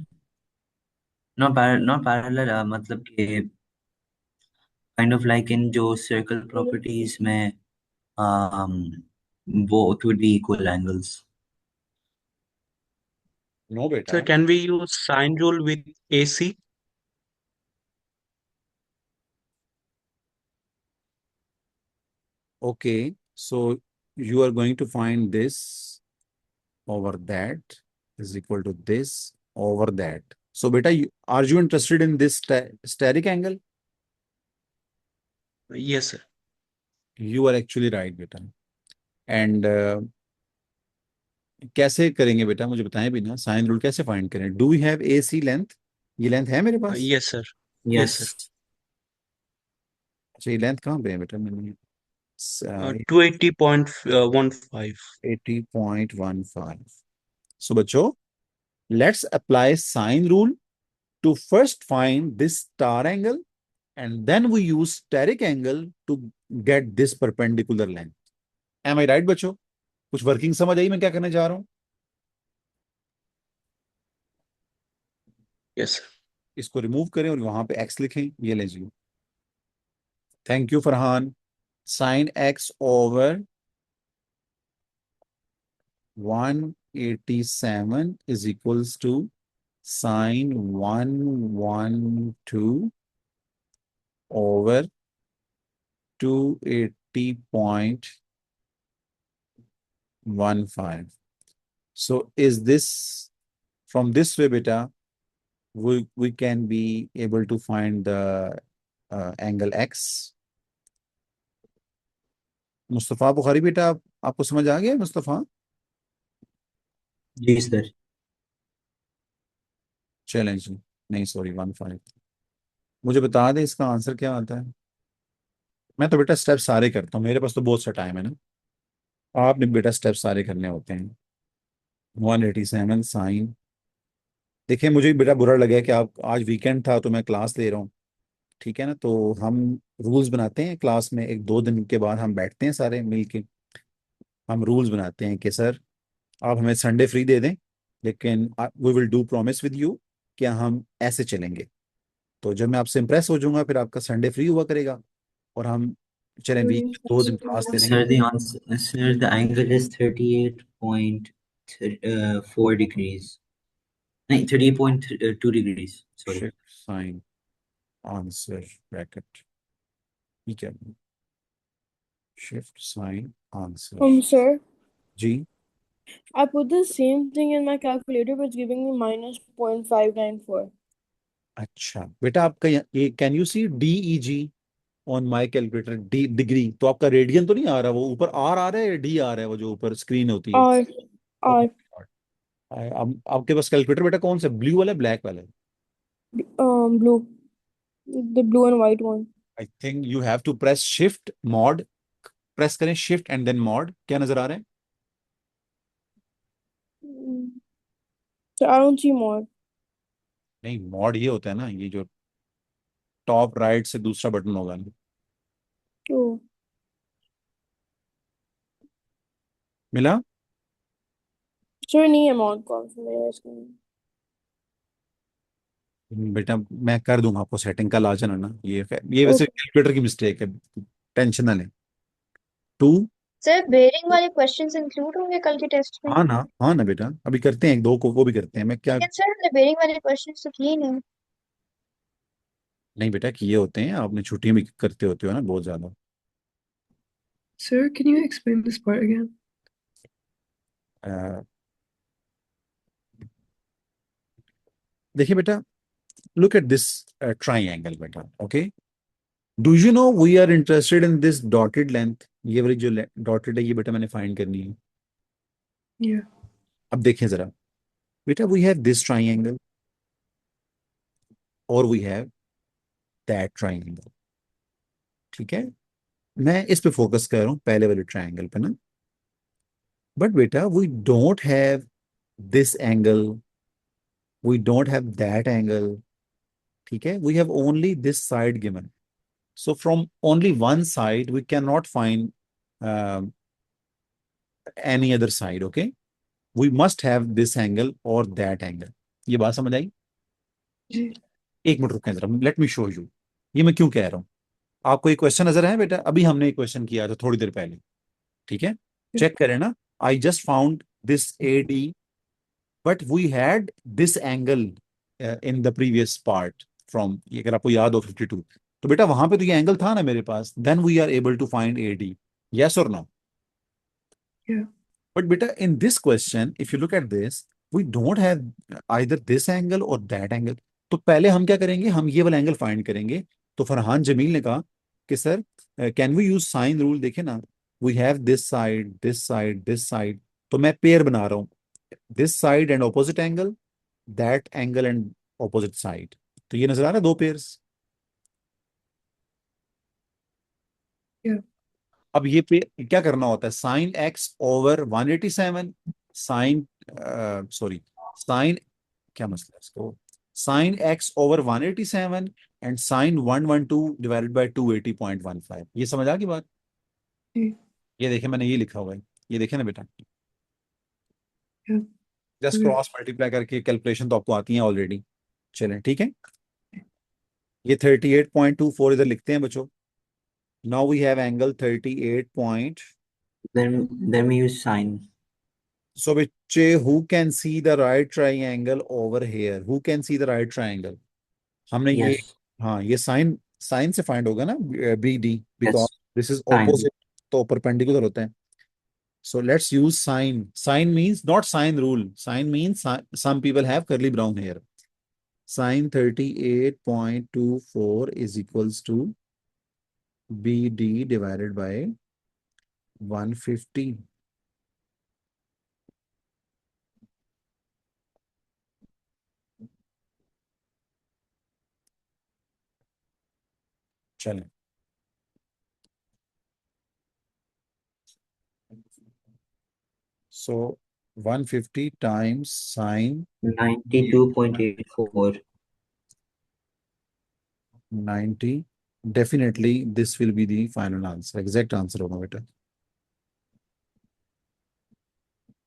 Not parallel, मतलब कि kind of like in जो circle properties में both would be equal angles. No, Sir, beta. can we use sine rule with AC? Okay, so you are going to find this over that is equal to this over that. So beta, are you interested in this steric angle? Yes, sir. You are actually right, beta. And कैसे करेंगे बेटा, मुझे बताएं भी ना, sine rule कैसे find करें? Do we have A C length? ये लेंथ है मेरे पास? Yes, sir. Yes, sir. Yes. अच्छा, ये लेंथ कहाँ पे है बेटा? मैंने 280.15. 80.15. So बच्चों, let's apply sine rule to first find this star angle and then we use steric angle to get this perpendicular length. Am I right बच्चों? कुछ वर्किंग समझ आई मैं क्या करने जा रहा हूँ? Yes, sir. इसको रिमूव करें और वहां पे x लिखें, ये लीजिए. Thank you Farhan. Sin x over 187 is equals to sine 112 over 280.15. So is this, from this way beta, we can be able to find the angle x. Mustafa Bukhari बेटा, आपको समझ आ गया मुस्तफ़ा? जी सर. चलें जी. नहीं सॉरी 15. मुझे बता दें इसका आंसर क्या आता है. मैं तो बेटा स्टेप सारे करता हूँ, मेरे पास तो बहुत सा टाइम है ना. आपने बेटा स्टेप सारे करने होते हैं. 187 साइन. देखिए मुझे भी बेटा बुरा लगा कि आप, आज वीकेंड था तो मैं क्लास ले रहा हूँ, ठीक है ना. तो हम रूल्स बनाते हैं क्लास में, 1-2 दिन के बाद हम बैठते हैं सारे मिल के, हम रूल्स बनाते हैं कि सर आप हमें संडे फ्री दे दें, लेकिन we will do promise with you कि हम ऐसे चलेंगे. तो जब मैं आपसे इम्प्रेस हो जाऊंगा फिर आपका संडे फ्री हुआ करेगा और हम चलें वीक 2 दिन क्लास ले Sir, लेंगे. the angle is 38.4 degrees. No, 38.2 degrees. Sorry. Shift sine answer bracket, ठीक है. Shift sine answer. Sir, जी. I put the same thing in my calculator, but it's giving me minus 0.594. अच्छा बेटा, आपका ये can you see DEG on my calculator? D degree तो आपका radian तो नहीं आ रहा, वो ऊपर आर आ रहा है या डी आ रहा है, वो जो ऊपर स्क्रीन होती है? R, Oh R, my God. अब आपके पास कैलकुलेटर बेटा कौन सा, ब्लू वाला है ब्लैक वाला है? blue, the blue and white one. I think you have to press shift mode. Press करें शिफ्ट एंड देन मॉड. क्या नजर आ रहा है? So I don't see more. नहीं, मॉड ये होता है ना, ये जो टॉप राइट से दूसरा बटन होगा ना. Oh, मिला? sir, नहीं है mod कौन सा मेरा screen. बेटा मैं कर दूंगा आपको सेटिंग, कल आ जाना ना. ये वैसे Okay. कैलकुलेटर की मिस्टेक है, टेंशन ना लें. 2. सर बेरिंग वाले क्वेश्चंस इंक्लूड होंगे कल के टेस्ट में? हाँ ना बेटा, अभी करते हैं, 2 को वो भी करते हैं. मैं क्या, लेकिन सर हमने बेरिंग वाले क्वेश्चंस तो किए नहीं. नहीं बेटा किए होते हैं, आपने छुट्टियां भी करते होते हो ना बहुत ज्यादा. Sir, can you explain this part again? अ, देखिए बेटा, look at this triangle बेटा. Okay, do you know we are interested in this dotted length? ये वाली जो dotted है ये बेटा मैंने फाइंड करनी है. Yeah. अब देखें जरा बेटा, we have this triangle और we have that triangle, ठीक है. मैं इस पे फोकस कर रहा हूँ, पहले वाले ट्राइंगल पे ना. बट बेटा we don't have this angle, we don't have that angle, ठीक है. We have only this side given. So from only one side we cannot find any other side. Okay, we must have this angle or that angle. ये बात समझ आई? जी एक minute रुकें जरा, let me show you. ये मैं क्यों कह रहा हूँ, आपको एक क्वेश्चन नजर है बेटा? अभी हमने एक क्वेश्चन किया था थोड़ी देर पहले, ठीक है? चेक करें ना। I just found this A D, but we had this angle in the previous part from, अगर आपको याद हो 52, तो बेटा वहां पे तो ये एंगल था ना मेरे पास, then we are able to find A D. Yes और no? Yeah. But beta, in this question, if you look at this, we don't have either this angle or that angle. तो पहले हम क्या करेंगे, हम ये वाला एंगल फाइंड करेंगे। तो फरहान जमील ने कहा कि sir can we use sine rule? देखे ना, we have this side, this side, this side, तो मैं पेयर बना रहा हूँ, this side and opposite angle, that angle and opposite side. तो ये नजर आ रहा है दो पेयर्स। Yeah. अब ये पे क्या करना होता है, sine X over 187, sine sorry sine, क्या मसला है इसको, sine X over 187 and sine 112 divided by 280.15। ये समझ आ गई बात? जी ये देखे मैंने ये लिखा हुआ है, ये देखे ना बेटा, Yeah. जस्ट क्रॉस मल्टीप्लाई करके कैलकुलेशन तो आपको आती है ऑलरेडी। चलें ठीक है, ये 38.24 इधर लिखते हैं बच्चों। Now we have angle 38. Then we use sine. So बच्चे, who can see the right triangle over here? Who can see the right triangle? हमने ये, Yes. हाँ ये साइन, साइन से फाइंड होगा ना, B D, because Yes. This is Sine. Opposite, तो perpendicular होते हैं। So let's use sine. Sine means not sine rule. Sine means some people have curly brown hair. Sine 38.24 is equals to BD divided by 150. चलें, so 150 times sine 92.84. 90, definitely this will be the final answer, exact answer होगा बेटा।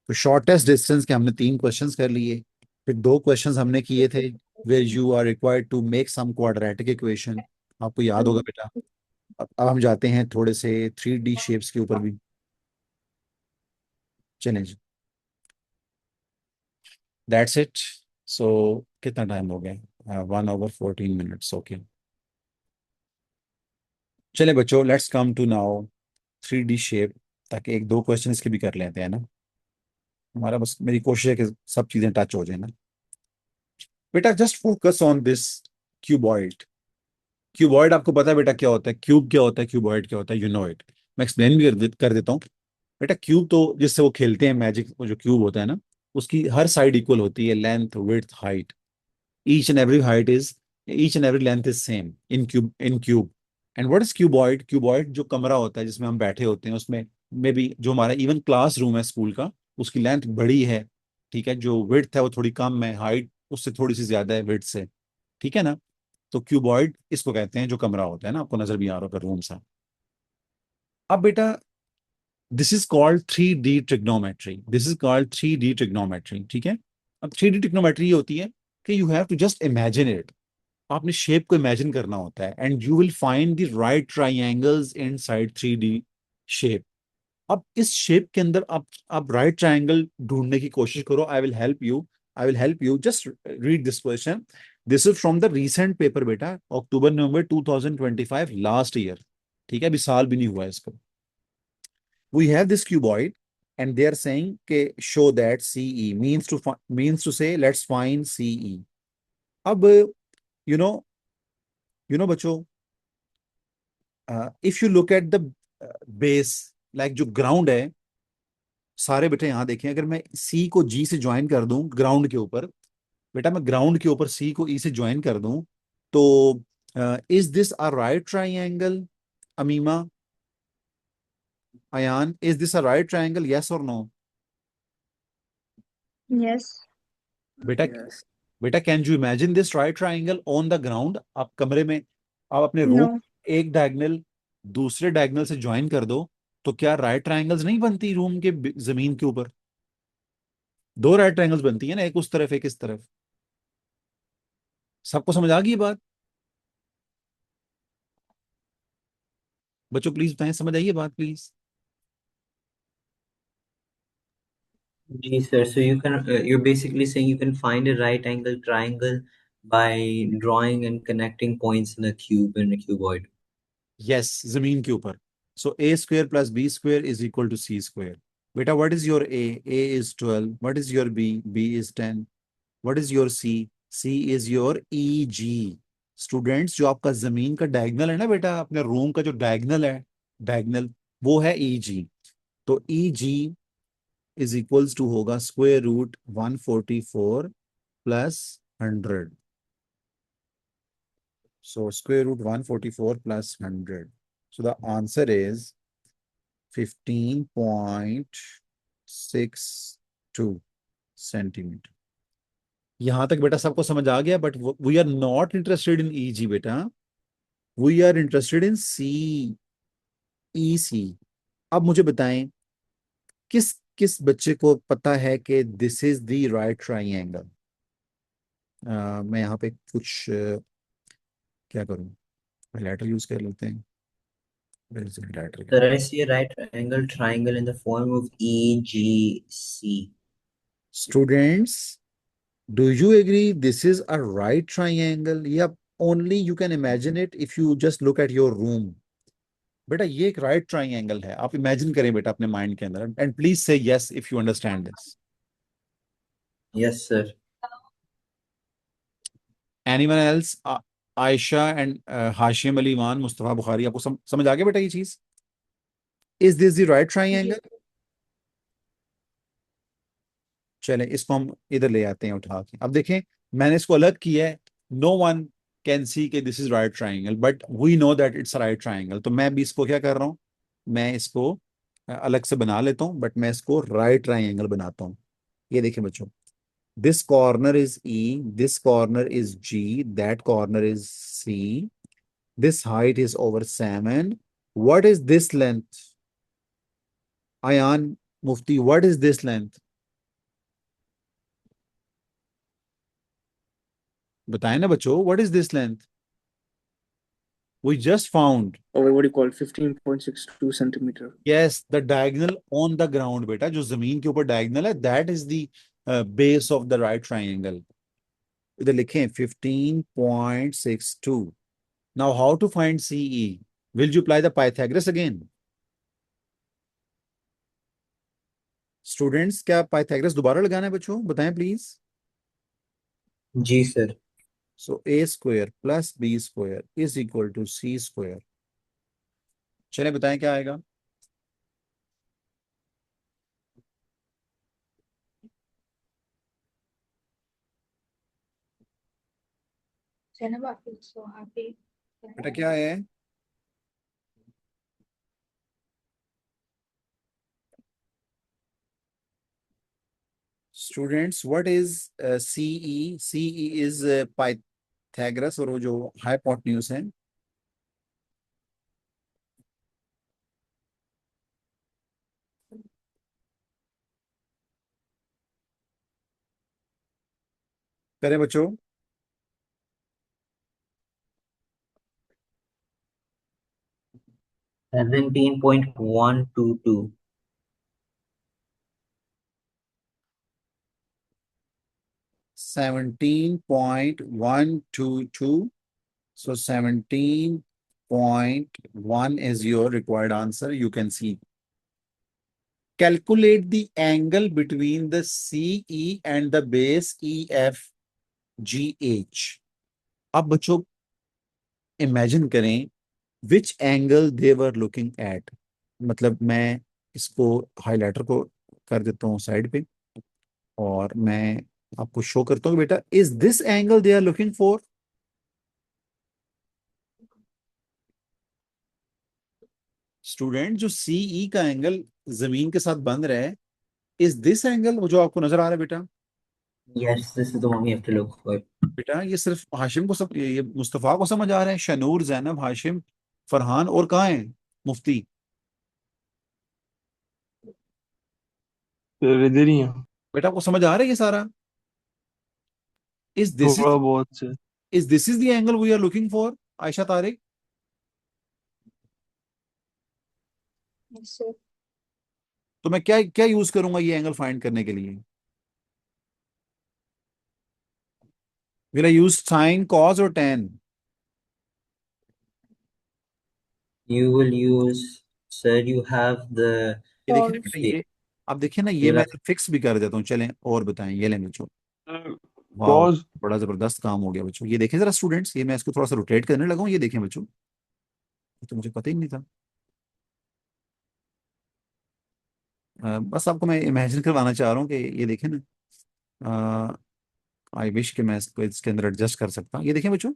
तो shortest distance के हमने 3 questions कर लिए, फिर 2 questions हमने किए थे where you are required to make some quadratic equation, आपको याद होगा बेटा। अब हम जाते हैं थोड़े से 3D शेप्स के ऊपर भी। चलें जी, दैट्स इट। सो कितना टाइम हो गया? 1 hour 14 minutes। ओके, चले बच्चों, let's come to now 3D shape, ताकि 1-2 क्वेश्चन इसके भी कर लेते हैं ना। हमारा बस, मेरी कोशिश है कि सब चीजें टच हो जाए ना बेटा। Just focus on this cuboid. Cuboid आपको पता है बेटा क्या होता है, क्यूब क्या होता है, क्यूबॉइड क्या होता है, यू नो इट। मैं एक्सप्लेन भी कर देता हूँ बेटा। क्यूब तो जिससे वो खेलते हैं मैजिक, वो जो क्यूब होता है ना, उसकी हर साइड इक्वल होती है, length, width, height. Each and every height is, each and every length is same in cube, in cube. And what is cuboid? Cuboid जो कमरा होता है जिसमें हम बैठे होते हैं, उसमें में भी जो हमारा इवन क्लास रूम है स्कूल का, उसकी लेंथ बड़ी है, ठीक है, जो विड्थ है वो थोड़ी कम है, हाइट उससे थोड़ी सी ज्यादा है विड्थ से, ठीक है ना। तो क्यूबॉइड इसको कहते हैं जो कमरा होता है ना, आपको नजर भी आ रहा होगा रूम सा। अब बेटा, this is called 3D trigonometry, this is called 3D trigonometry, ठीक है। अब 3D ट्रिग्नोमेट्री ये होती है कि you have to just imagine it, आपने शेप को इमेजिन करना होता है, and you will find the right triangles inside 3D shape. अब इस शेप के अंदर आप राइट ट्राइंगल ढूंढने की कोशिश करो। I will help you, I will help you, just read this question. This is from the recent paper बेटा, अक्टूबर नवंबर 2025, लास्ट ईयर, ठीक है, अभी साल भी नहीं हुआ है इसको। We have this cuboid and they are saying के show that CE means to say let's find CE। अब you know बच्चों, if you look at the base, like जो ग्राउंड है, सारे बेटे यहाँ देखें, अगर मैं C को G से ज्वाइन कर दूं ग्राउंड के ऊपर, बेटा मैं ग्राउंड के ऊपर C को E से ज्वाइन कर दूं, तो is this a right triangle? Amima, Ayan, is this a right triangle, yes और नो? Yes. बेटा, Yes. बेटा can you imagine this right triangle on the ground? आप कमरे में, आप अपने रूम No. एक डायगोनल दूसरे डायगोनल से ज्वाइन कर दो, तो क्या राइट ट्रायंगल्स नहीं बनती रूम के जमीन के ऊपर? दो राइट ट्रायंगल्स बनती है ना, एक उस तरफ एक इस तरफ। सबको समझ आ गई ये बात? बच्चों प्लीज बताएं, समझ आई ये बात प्लीज? जी sir, so you can you're basically saying you can find a right angle triangle by drawing and connecting points in a cube and a cuboid. यस, जमीन के ऊपर। So a square plus b square is equal to c square. बेटा what is your a is 12, what is your b is 10, what is your c is your ई जी। Students, जो आपका जमीन का डायगनल है ना बेटा, अपने रूम का जो डायगनल है, डायगनल वो है ई जी। तो E G is equals to होगा square root 144 plus 100। So square root 144 plus 100. So the answer is 15.62 centimeter. यहां तक बेटा सबको समझ आ गया, but we are not interested in E G बेटा, we are interested in C E C. अब मुझे बताएं, किस किस बच्चे को पता है कि this is the right triangle? मैं यहाँ पे कुछ क्या करूं, हाइलाइटर यूज कर लेते हैं। Where is the highlighter? Sir, I see a right angle triangle in the form of EGC. Students, do you agree this is a right triangle? Yep, only you can imagine it if you just look at your room. बेटा ये एक right triangle है, आप imagine करें बेटा अपने mind के अंदर, एंड प्लीज से yes if you understand this. Yes, sir. Anyone else? Ayesha and Hashim Ali मान, मुस्तफा बुखारी, आपको समझ आ गया बेटा ये चीज? Is this the right triangle? चलें इसको हम इधर ले आते हैं उठा के। अब देखें, मैंने इसको अलग किया है, नो वन कैन सी के this is right triangle, but we know that it's right triangle. तो मैं भी इसको क्या कर रहा हूँ, मैं इसको अलग से बना लेता हूँ, बट मैं इसको राइट ट्राइंगल बनाता हूँ। ये देखें बच्चों, this corner is E, this corner is G, that corner is C, this height is over 7। What is this length? Ayan Mufti, what is this length? बताएं ना बच्चों, what is this length? We just found, Or what do you call it? 15.62 centimeter. yes, the diagonal on the ground बेटा, जो जमीन के ऊपर diagonal है, that is the base of the right triangle. इधर लिखें 15.62. Now how to find CE? Will you apply the Pythagoras again? Students, क्या Pythagoras दोबारा लगाना है बच्चों? बताएं प्लीज। जी sir. So a square plus b square is equal to c square. चले बताएं क्या आएगा? बेटा क्या है? Students, what is CE? CE is Pythagoras, और वो जो hypotenuse है। करें बच्चों? $17.122. 17.122. So 17.1 is your required answer. You can see. Calculate the angle between the CE and the base EFGH. अब बच्चों इमेजिन करें which angle they were looking at. मतलब मैं इसको हाइलाइटर को कर देता हूँ साइड पे, और मैं आपको शो करता हूँ बेटा, is this angle they are looking for? Student, जो सीई का एंगल जमीन के साथ बन रहा है, इज दिस एंगल वो जो आपको नजर आ रहा है बेटा? Yes, this is the one we have to look for. बेटा ये सिर्फ हाशिम को ये मुस्तफा को समझ आ रहा है? शनूर, जैनब, हाशिम, फरहान, और कहाँ है मुफ्ती? सर इधर ही है। बेटा आपको समझ आ रहा है ये सारा? इज दिस थोड़ा इज बहुत sir. The angle we are looking for, Ayesha Tariq? Yes, sir. तो मैं क्या क्या यूज करूंगा ये एंगल फाइंड करने के लिए? Will I use sine, cos और tan? You will use, sir, you have the, ये देखिए ना Cos. बेटा, ये आप देखिए ना, ये you'll मैं have, फिक्स भी कर देता हूँ। चलें और बताएं, ये लें बच्चों। सर वाह, कॉज। बड़ा जबरदस्त काम हो गया बच्चों। ये देखें जरा स्टूडेंट्स, ये मैं इसको थोड़ा सा रोटेट करने लगा हूँ, ये देखें बच्चों, ये तो मुझे पता ही नहीं था। बस आपको मैं इमेजिन करवाना चाह रहा हूँ कि ये देखें ना, आई विश कि मैं इसको इसके अंदर एडजस्ट कर सकता। ये देखें बच्चों,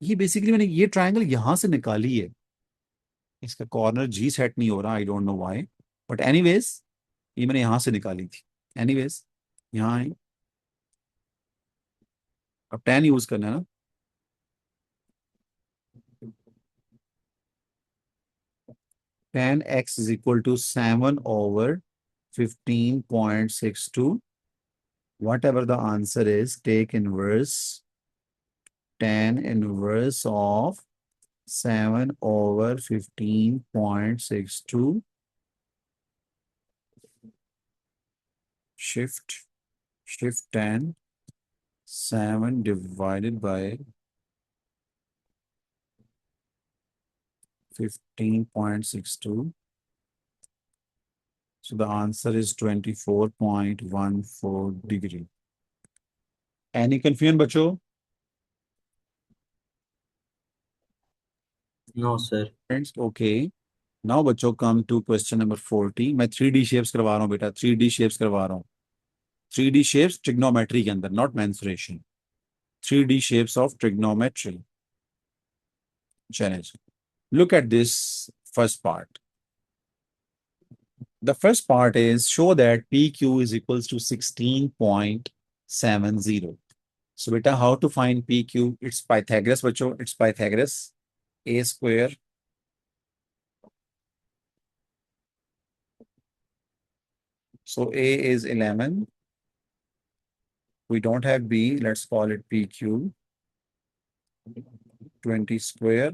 ये बेसिकली मैंने ये ट्रायंगल यहाँ से निकाली है। इसका कॉर्नर जी सेट नहीं हो रहा, I don't know why, but anyways ये मैंने यहाँ से निकाली थी। एनीवेज यहाँ आई, अब tan यूज करना है ना। tan x is equal to 7/15.62. Whatever the answer is, take inverse tan inverse of 7/15.62. Shift tan 7 divided by 15.62. So the answer is 24.14 degree. Any confusion, बच्चों? no, sir. Friends, okay. Now बच्चों come to question number 40. मैं 3D shapes करवा रहा हूँ बेटा, 3D shapes करवा रहा हूँ। 3D shapes trigonometry के अंदर, not mensuration. 3D shapes of trigonometry. Challenge. Look at this first part. The first part is show that PQ is equals to 16.70. So beta, how to find PQ? It's Pythagoras, बच्चों. It's Pythagoras. A square so A is 11. We don't have B. Let's call it PQ. 20 square.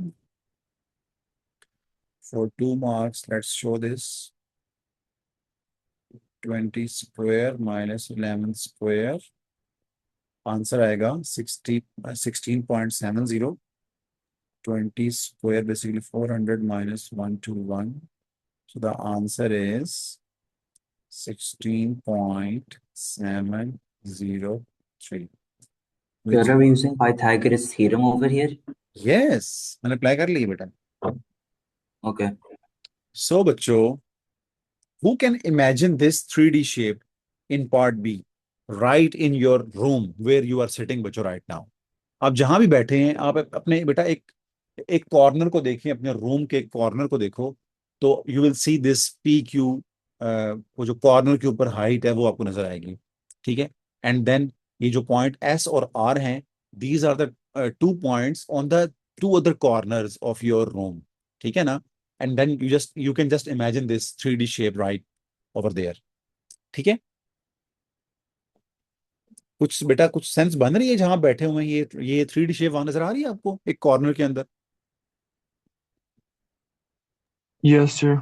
For 2 marks, let's show this. 20 square minus 11 square. Answer आएगा 16.70. 20 square basically 400 minus 121. So the answer is 16.703. Sir, are we using Pythagoras theorem over here? Yes, मैंने apply कर ली बेटा। Okay. So बच्चों, who can imagine this 3D shape in part B right in your room where you are sitting बच्चों right now? आप जहां भी बैठे हैं, आप अपने बेटा एक कॉर्नर को देखिए, अपने रूम के कॉर्नर को देखो, तो you will see this P Q. वो जो कॉर्नर के ऊपर हाइट है वो आपको नजर आएगी, ठीक है। एंड देन ये जो पॉइंट एस और आर हैं, these are the 2 points on the 2 other corners of your room, ठीक है ना। And then you can just imagine this 3D shape right over there, ठीक है। कुछ बेटा कुछ सेंस बन रही है जहां बैठे हुए हैं, ये 3D शेप वहां नजर आ रही है आपको एक कॉर्नर के अंदर? Yes sir.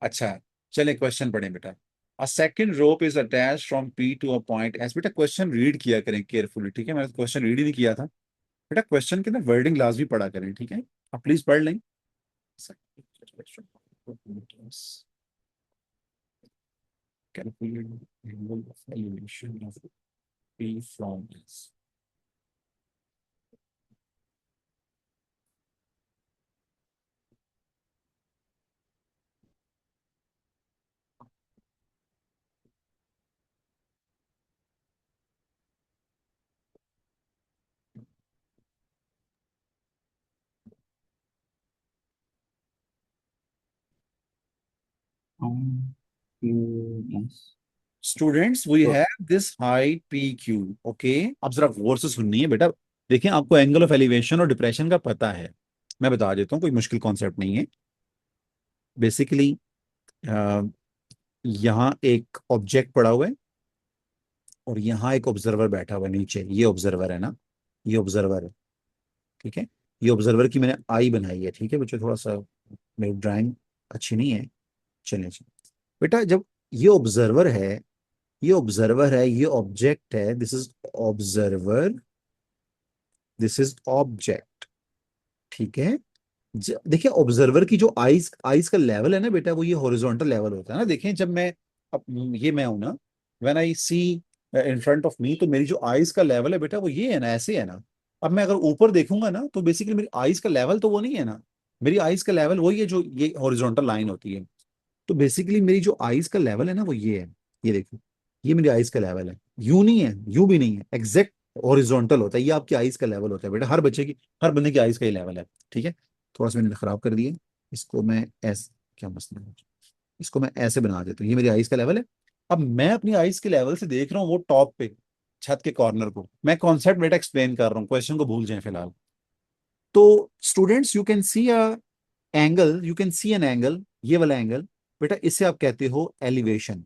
अच्छा, चले क्वेश्चन पढ़ें बेटा। A second rope is attached from P to a point S. बेटा क्वेश्चन रीड किया करें केयरफुली, ठीक है। मैंने क्वेश्चन रीड ही नहीं किया था बेटा। क्वेश्चन के ना वर्डिंग लाजमी पढ़ा करें, ठीक है। आप प्लीज पढ़ लें। Calculate angle of elevation of P from S. Yes. Students we तो have this height P Q, okay. अब जरा गौर से सुननी है बेटा। देखिए आपको एंगल ऑफ एलिवेशन और डिप्रेशन का पता है, मैं बता देता हूँ, कोई मुश्किल कॉन्सेप्ट नहीं है। बेसिकली यहाँ एक ऑब्जेक्ट पड़ा हुआ है और यहाँ एक ऑब्जर्वर बैठा हुआ है नीचे, ये ऑब्जर्वर है ना, ये ऑब्जर्वर है, ठीक है। ये ऑब्जर्वर की मैंने आई बनाई है, ठीक है बच्चों, थोड़ा सा मेरी ड्राइंग अच्छी नहीं है, चलिए चलिए बेटा। जब ये ऑब्जर्वर है, ये ऑब्जर्वर है, ये ऑब्जेक्ट है, this is observer, this is object, ठीक है। देखिए ऑब्जर्वर की जो आईज आईज का लेवल है ना बेटा, वो ये हॉरिजॉन्टल लेवल होता है ना। देखें जब मैं, अब ये मैं हूं ना, when I see in front of me, तो मेरी जो आईज का लेवल है बेटा वो ये है ना, ऐसे है ना। अब मैं अगर ऊपर देखूंगा ना, तो बेसिकली मेरी आईज का लेवल तो वो नहीं है ना, मेरी आईज का लेवल वही है जो ये हॉरिजॉन्टल लाइन होती है। तो बेसिकली मेरी जो आईज का लेवल है ना वो ये है, ये देखो, ये मेरी आईज का लेवल है। यू नहीं है, यू भी नहीं है, एग्जैक्ट हॉरिजॉन्टल होता है, ये आपकी आईज का लेवल होता है बेटा। हर बच्चे की, हर बंदे की आईज का ही लेवल है, ठीक है। थोड़ा सा मैंने खराब कर दिया, इसको मैं ऐसे, क्या मसला है, इसको मैं ऐसे बना देता हूँ, ये मेरी आईज का लेवल है। अब मैं अपनी आईज के लेवल से देख रहा हूँ वो टॉप पे, छत के कॉर्नर को। मैं कॉन्सेप्ट बेटा एक्सप्लेन कर रहा हूँ, क्वेश्चन को भूल जाए फिलहाल। तो students you can see a angle, you can see an angle, ये वाला एंगल बेटा, इसे आप कहते हो एलिवेशन,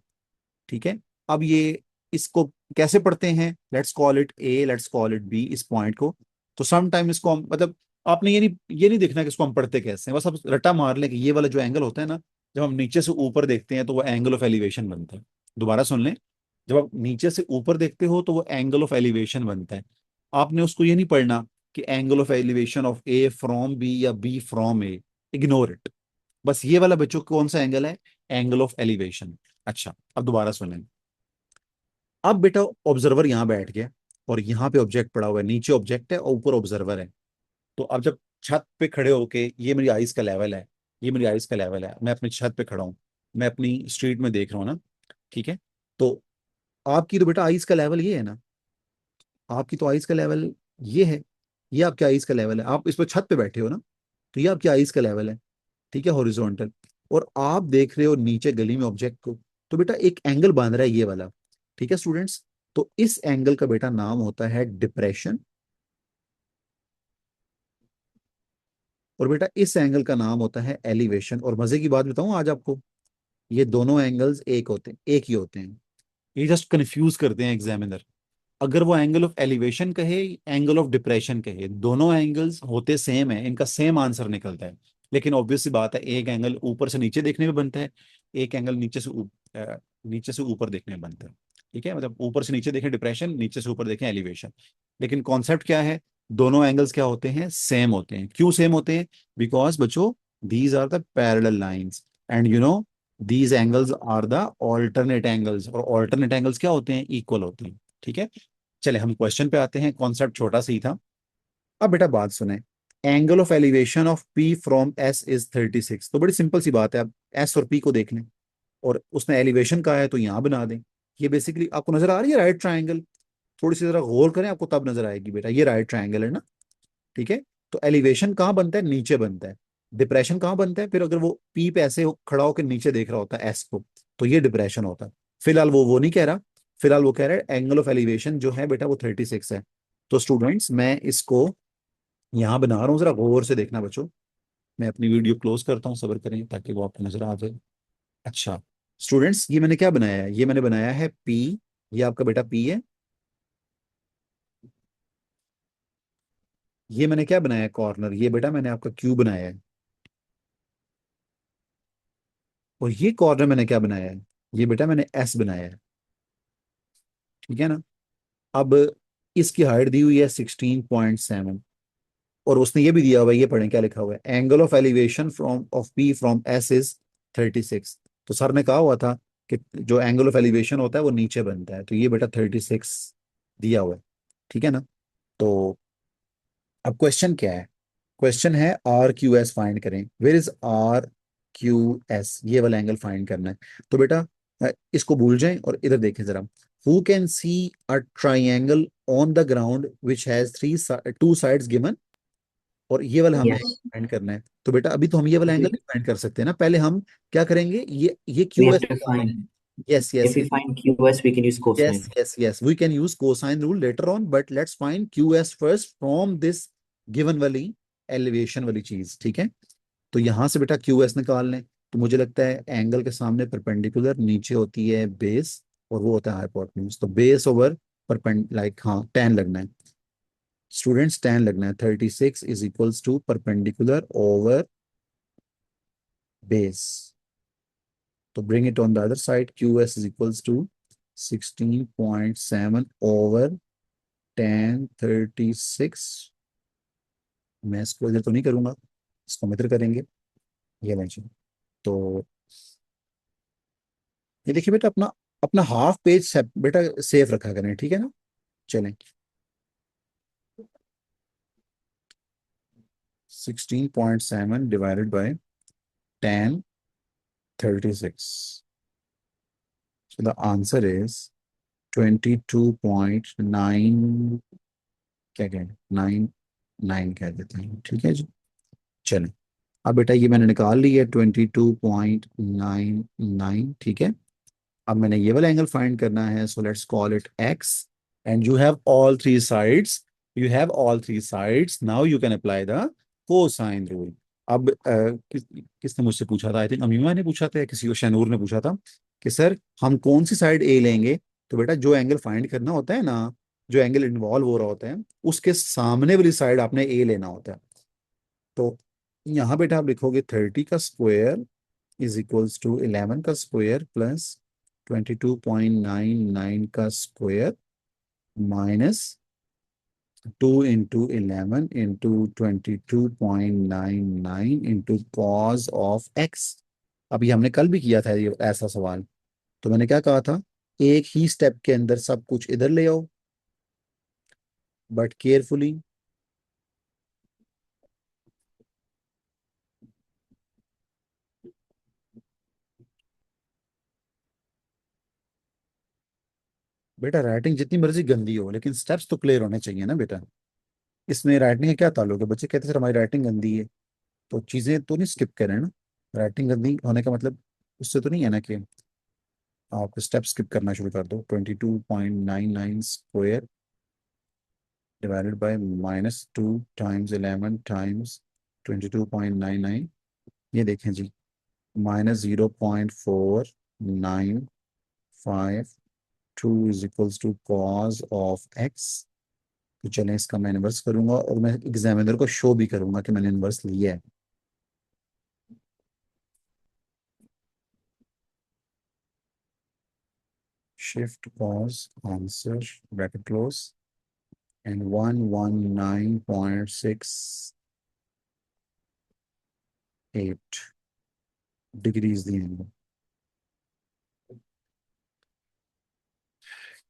ठीक है। अब ये, इसको कैसे पढ़ते हैं, let's call it A, let's call it be, इस पॉइंट को। तो सम टाइम इसको हम, मतलब आपने ये नहीं देखना कि इसको हम पढ़ते कैसे हैं, बस आप रट्टा मार लें कि ये वाला जो एंगल होता है ना, जब हम नीचे से ऊपर देखते हैं तो वो एंगल ऑफ एलिवेशन बनता है। दोबारा सुन लें, जब आप नीचे से ऊपर देखते हो तो वो एंगल ऑफ एलिवेशन बनता है। आपने उसको ये नहीं पढ़ना कि angle of elevation of A from B या B from A, ignore it. बस ये वाला बच्चों कौन सा एंगल है, एंगल ऑफ एलिवेशन। अच्छा अब दोबारा सुनें। अब बेटा ऑब्जर्वर यहाँ बैठ गया और यहाँ पे ऑब्जेक्ट पड़ा हुआ है, नीचे ऑब्जेक्ट है और ऊपर ऑब्जर्वर है। तो अब जब छत पे खड़े होके, ये मेरी आइस का लेवल है, ये मेरी आइस का लेवल है, मैं अपनी छत पे खड़ा हूँ, मैं अपनी स्ट्रीट में देख रहा हूँ ना, ठीक है। तो आपकी तो बेटा आइस का लेवल ये है ना, आपकी तो आइस का लेवल ये है, ये आपकी आइस का लेवल है, आप इस पर छत पे बैठे हो ना, तो ये आपकी आइस का लेवल है, ठीक है, हॉरिजॉन्टल। और आप देख रहे हो नीचे गली में ऑब्जेक्ट को, तो बेटा एक एंगल बन रहा है ये वाला, ठीक है स्टूडेंट्स। तो इस एंगल का बेटा नाम होता है डिप्रेशन, और बेटा इस एंगल का नाम होता है एलिवेशन। और मजे की बात बताऊं आज आपको, ये दोनों एंगल्स एक होते हैं, एक ही होते हैं, ये जस्ट कंफ्यूज करते हैं एग्जामिनर। अगर वो एंगल ऑफ एलिवेशन कहे, एंगल ऑफ डिप्रेशन कहे, दोनों एंगल्स होते सेम है, इनका सेम आंसर निकलता है। लेकिन ऑब्वियस सी बात है, एक एंगल ऊपर से नीचे देखने में बनता है, एक एंगल नीचे से ऊपर देखने में बनता है, ठीक है। मतलब ऊपर से नीचे देखें डिप्रेशन, नीचे से ऊपर देखें एलिवेशन। लेकिन कॉन्सेप्ट क्या है, दोनों एंगल्स क्या होते हैं, सेम होते हैं। क्यों सेम होते हैं, बिकॉज बच्चों these are the parallel lines, and you know these angles are the alternate angles, और ऑल्टरनेट एंगल्स क्या होते हैं, इक्वल होते हैं, ठीक है। चले हम क्वेश्चन पे आते हैं, कॉन्सेप्ट छोटा सा ही था। अब बेटा बात सुने, angle of elevation of P from S is 36। तो बड़ी सिंपल सी बात है, अब एस और पी को देख लें, और उसने एलिवेशन कहा है तो यहां बना दें। ये बेसिकली आपको नजर आ रही है राइट ट्राइंगल, थोड़ी सी जरा गौर करें, आपको तब नजर आएगी बेटा, ये राइट ट्राइंगल है ना, ठीक है। तो एलिवेशन कहाँ बनता है, नीचे बनता है। डिप्रेशन कहाँ बनता है, फिर अगर वो पी पे ऐसे खड़ा होकर नीचे देख रहा होता है एस को, तो ये डिप्रेशन होता है। फिलहाल वो नहीं कह रहा, फिलहाल वो कह रहा है एंगल ऑफ एलिवेशन जो है बेटा वो 36 है। तो स्टूडेंट्स मैं इसको यहाँ बना रहा हूँ, जरा गौर से देखना बच्चों। मैं अपनी वीडियो क्लोज करता हूँ, सब्र करें ताकि वो आपको नजर आ जाए। अच्छा स्टूडेंट्स, ये मैंने क्या बनाया है, ये मैंने बनाया है पी, ये आपका बेटा पी है। ये मैंने क्या बनाया है कॉर्नर, ये बेटा मैंने आपका क्यू बनाया है। और ये कॉर्नर मैंने क्या बनाया है, ये बेटा मैंने एस बनाया है, ठीक है ना। अब इसकी हाइट दी हुई है 16.7, और उसने ये भी दिया हुआ है, ये पढ़ें क्या लिखा हुआ है, angle of elevation from of P from S is 36। तो सर ने कहा हुआ था कि जो एंगल ऑफ एलिवेशन होता है वो नीचे बनता है, तो ये बेटा 36 दिया हुआ है, ठीक है ना। तो अब क्वेश्चन क्या है, क्वेश्चन है आर क्यू एस फाइंड करें, where is R Q S, ये वाला एंगल फाइंड करना है। तो बेटा इसको भूल जाएं और इधर देखें जरा, who can see a triangle on the ground which has two sides given, और ये वाला हमें Yes, फाइंड करना है। तो बेटा अभी तो हम ये वाला एंगल we, नहीं फाइंड कर सकते ना, पहले हम क्या करेंगे, ये we Q have S, to find. Yes If yes we find QS, we can use yes cosine. yes yes we can use cosine rule later on, but let's find qs first from this given वाली elevation वाली चीज, ठीक है। तो यहां से बेटा qs निकाल लें, तो मुझे लगता है एंगल के सामने परपेंडिकुलर, नीचे होती है बेस और वो होता है हाइपोटेन्यूज। तो बेस ओवर लाइक हाँ tan लगना है स्टूडेंट्स, tan लगना है। 36 is equals to perpendicular over base. तो bring it on the other side, QS is equals to 16.7 over tan 36। मैं इसको इधर तो नहीं करूंगा, इसको हम इधर करेंगे, ये लेंगे। तो ये देखिए बेटा, अपना अपना हाफ पेज बेटा सेफ रखा करें, ठीक है ना। चलें, 16.7 divided by tan 36, so the answer is 22.9, क्या कहें 9 कह देते हैं, ठीक है जी। चलें, अब बेटा ये मैंने निकाल ली है 22.99, ठीक है। अब मैंने ये वाला एंगल फाइंड करना है, सो let's call it x and you have all three sides, now you can apply the cosine rule. अब किसने मुझसे पूछा था, आई थिंक अमीमा ने पूछा था या किसी को, शनूर ने पूछा था कि सर हम कौन सी साइड ए लेंगे। तो बेटा जो एंगल फाइंड करना होता है ना, जो एंगल इन्वॉल्व हो रहा होता है, उसके सामने वाली साइड आपने ए लेना होता है। तो यहाँ बेटा आप लिखोगे 30 का स्क्वायर इज इक्वल्स टू 11 का स्क्वायर प्लस 22.99 का square minus 2 into 11 into 22.99 into cos of x. अभी हमने कल भी किया था ये ऐसा सवाल। तो मैंने क्या कहा था, एक ही स्टेप के अंदर सब कुछ इधर ले आओ, बट केयरफुली। बेटा राइटिंग जितनी मर्जी गंदी हो, लेकिन स्टेप्स तो क्लियर होने चाहिए ना बेटा। इसमें राइटिंग का क्या ताल्लुक है, बच्चे कहते हैं सर हमारी राइटिंग गंदी है, तो चीजें तो नहीं स्किप करें ना। राइटिंग गंदी होने का मतलब उससे तो नहीं है ना कि आप स्टेप स्किप करना शुरू कर दो। 22.99 square divided by -2 times 11 times 22.99, ये देखें जी, -0.4952 is equals to cos of X. तो चलें इसका मैं इन्वर्स करूंगा और मैं एग्जामिनर को शो भी करूंगा कि मैंने इन्वर्स लिया है। Shift cause answer bracket close and 119.68 degrees the angle.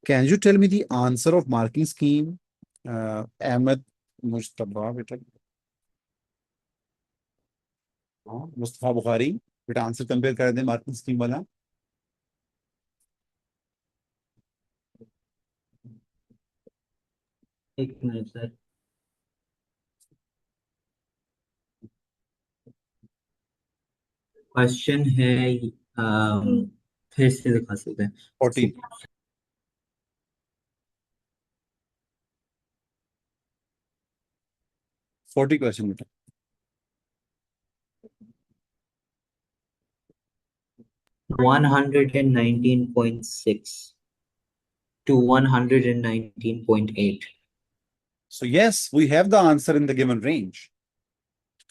Can you tell me the answer of marking scheme? Ahmed Mustafa बेटा, हाँ मुस्तफा बुखारी बेटा, आंसर कंपेयर कर दें मार्किंग स्कीम वाला। एक मिनट सर। क्वेश्चन है, फिर से दिखा सकते हैं। 40 क्वेश्चन बेटा। 119.6 to 119.8. So yes, we have the answer in the given range.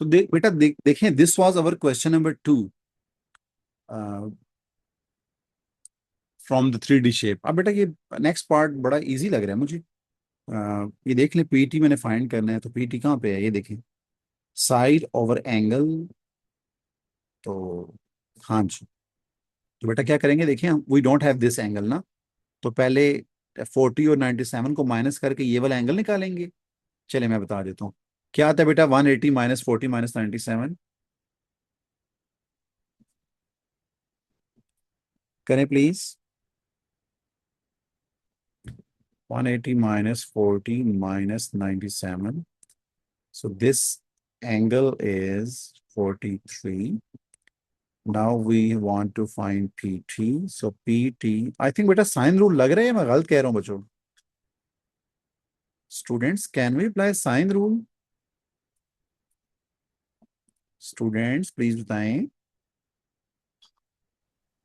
तो बेटा देखें, this was our question number 2 from the 3D shape. अब बेटा ये नेक्स्ट पार्ट बड़ा इजी लग रहा है मुझे। ये देख लें, पीटी मैंने फाइंड करना है, तो पीटी कहाँ पे है, ये देखें, साइड ओवर एंगल। तो हाँ जी, तो बेटा क्या करेंगे, देखिए we don't have this angle ना, तो पहले 40 और 97 को माइनस करके ये वाला एंगल निकालेंगे। चलिए मैं बता देता हूँ क्या आता है बेटा, 180 - 40 - 97 करें please. 180 - 40 - 97, so this angle is 43. Now we want to find PT. So PT, I think बेटा साइन रूल लग रहा है, मैं गलत कह रहा हूँ बच्चों। Students, can we apply sine rule? Students please बताएं।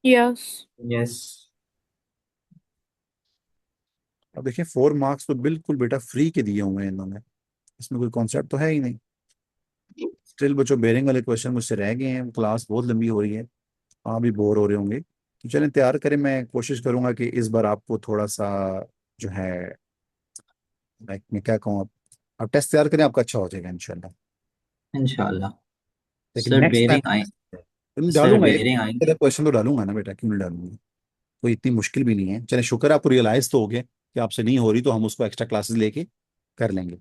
Yes. Yes. अब देखिए 4 मार्क्स तो बिल्कुल बेटा फ्री के दिए हुए हैं इन्होंने, इसमें कोई कॉन्सेप्ट तो है ही नहीं। स्टिल बच्चों बेरिंग वाले क्वेश्चन मुझसे रह गए हैं, क्लास बहुत लंबी हो रही है, आप भी बोर हो रहे होंगे, तो चलें तैयार करें। मैं कोशिश करूंगा कि इस बार आपको थोड़ा सा जो है, लाइक मैं क्या कहूँ, आप टेस्ट तैयार करें, आपका अच्छा हो जाएगा इंशाल्लाह। इंशाल्लाह। लेकिन सर नेक्स्ट बेरिंग आई टाइम सर डालूंगा, एक बेरिंग आएंगे। क्वेश्चन तो डालूंगा ना बेटा, क्यों नहीं डालूंगा, कोई इतनी मुश्किल भी नहीं है। चले शुक्र है आपको रियलाइज तो हो गया कि आपसे नहीं हो रही, तो हम उसको एक्स्ट्रा क्लासेस लेके कर लेंगे।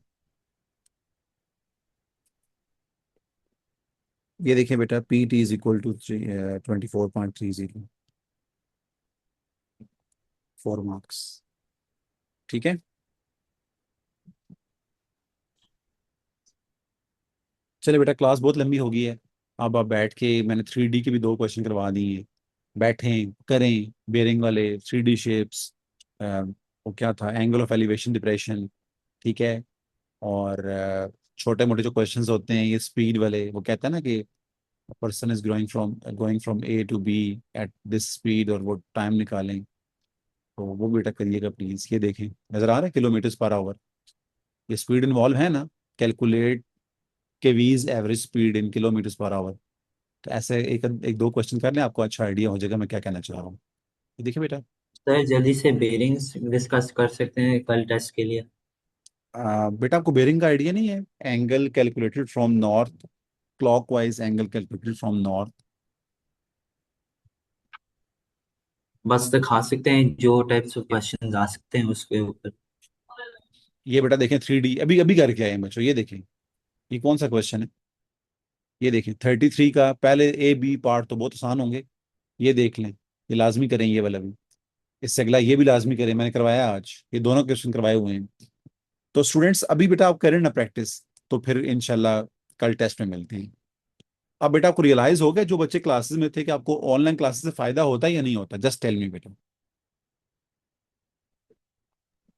ये देखिए बेटा, P T is equal to 24.30, 4 marks, ठीक है। चले बेटा, क्लास बहुत लंबी हो गई है, अब आप बैठ के, मैंने 3D के भी 2 क्वेश्चन करवा दिए हैं, बैठें करें बेरिंग वाले 3D शेप्स, वो क्या था, एंगल ऑफ एलिवेशन डिप्रेशन, ठीक है। और छोटे मोटे जो क्वेश्चंस होते हैं ये स्पीड वाले, वो कहता है ना कि person is going from A to B at this speed, और वो टाइम निकालें, तो वो बेटा करिएगा प्लीज। ये देखें, नजर आ रहा है किलोमीटर पर आवर, ये स्पीड इन्वॉल्व है ना, calculate KVs average speed in kilometre per hour. तो ऐसे एक एक 2 क्वेश्चन कर लें, आपको अच्छा आइडिया हो जाएगा मैं क्या कहना चाह रहा हूँ। ये देखिए बेटा, सर जल्दी से बेरिंग्स डिस्कस कर सकते हैं कल टेस्ट के लिए। बेटा आपको बेरिंग का आइडिया नहीं है, angle calculated from north, clockwise angle calculated from north. बस दिखा सकते हैं जो टाइप्स ऑफ क्वेश्चंस आ सकते हैं उसके ऊपर। ये बेटा देखें 3D अभी अभी करके आए हैं बच्चों, ये देखें, ये कौन सा क्वेश्चन है, ये देखें 33 का, पहले ए बी पार्ट तो बहुत आसान होंगे, ये देख लें, ये लाजमी करें ये वाला भी, इससे अगला ये भी लाजमी करें, मैंने करवाया आज, ये दोनों क्वेश्चन करवाए हुए हैं। तो स्टूडेंट्स अभी बेटा आप करें ना प्रैक्टिस, तो फिर इंशाल्लाह कल टेस्ट में मिलते हैं। अब बेटा आपको रियलाइज हो गया जो बच्चे क्लासेस में थे कि आपको ऑनलाइन क्लासेस से फायदा होता है या नहीं होता, जस्ट टेल मी बेटा,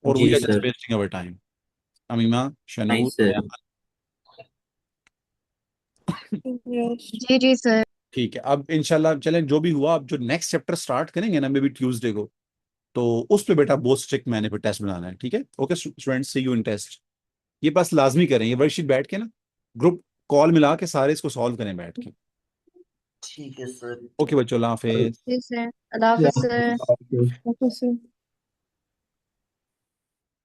और वी जी are just sir. Wasting our time. Amima, नहीं शनूर, सर। Yes. जी जी सर। ठीक है। अब इंशाल्लाह चलें, जो भी हुआ, अब जो नेक्स्ट चैप्टर स्टार्ट करेंगे ना, मे बी ट्यूसडे को, तो उस पे बेटा बहुत स्ट्रिक्ट मैंने फिर टेस्ट बनाना है, ठीक है। Okay students, see you in test. ये बस लाजमी करें, ये वर्कशीट बैठ के ना, ग्रुप कॉल मिला के सारे इसको सॉल्व करें बैठ के। ठीक है सर। ओके बच्चों, अल्लाह हाफिज। जी सर, अल्लाह हाफिज सर। Okay. Okay, sir.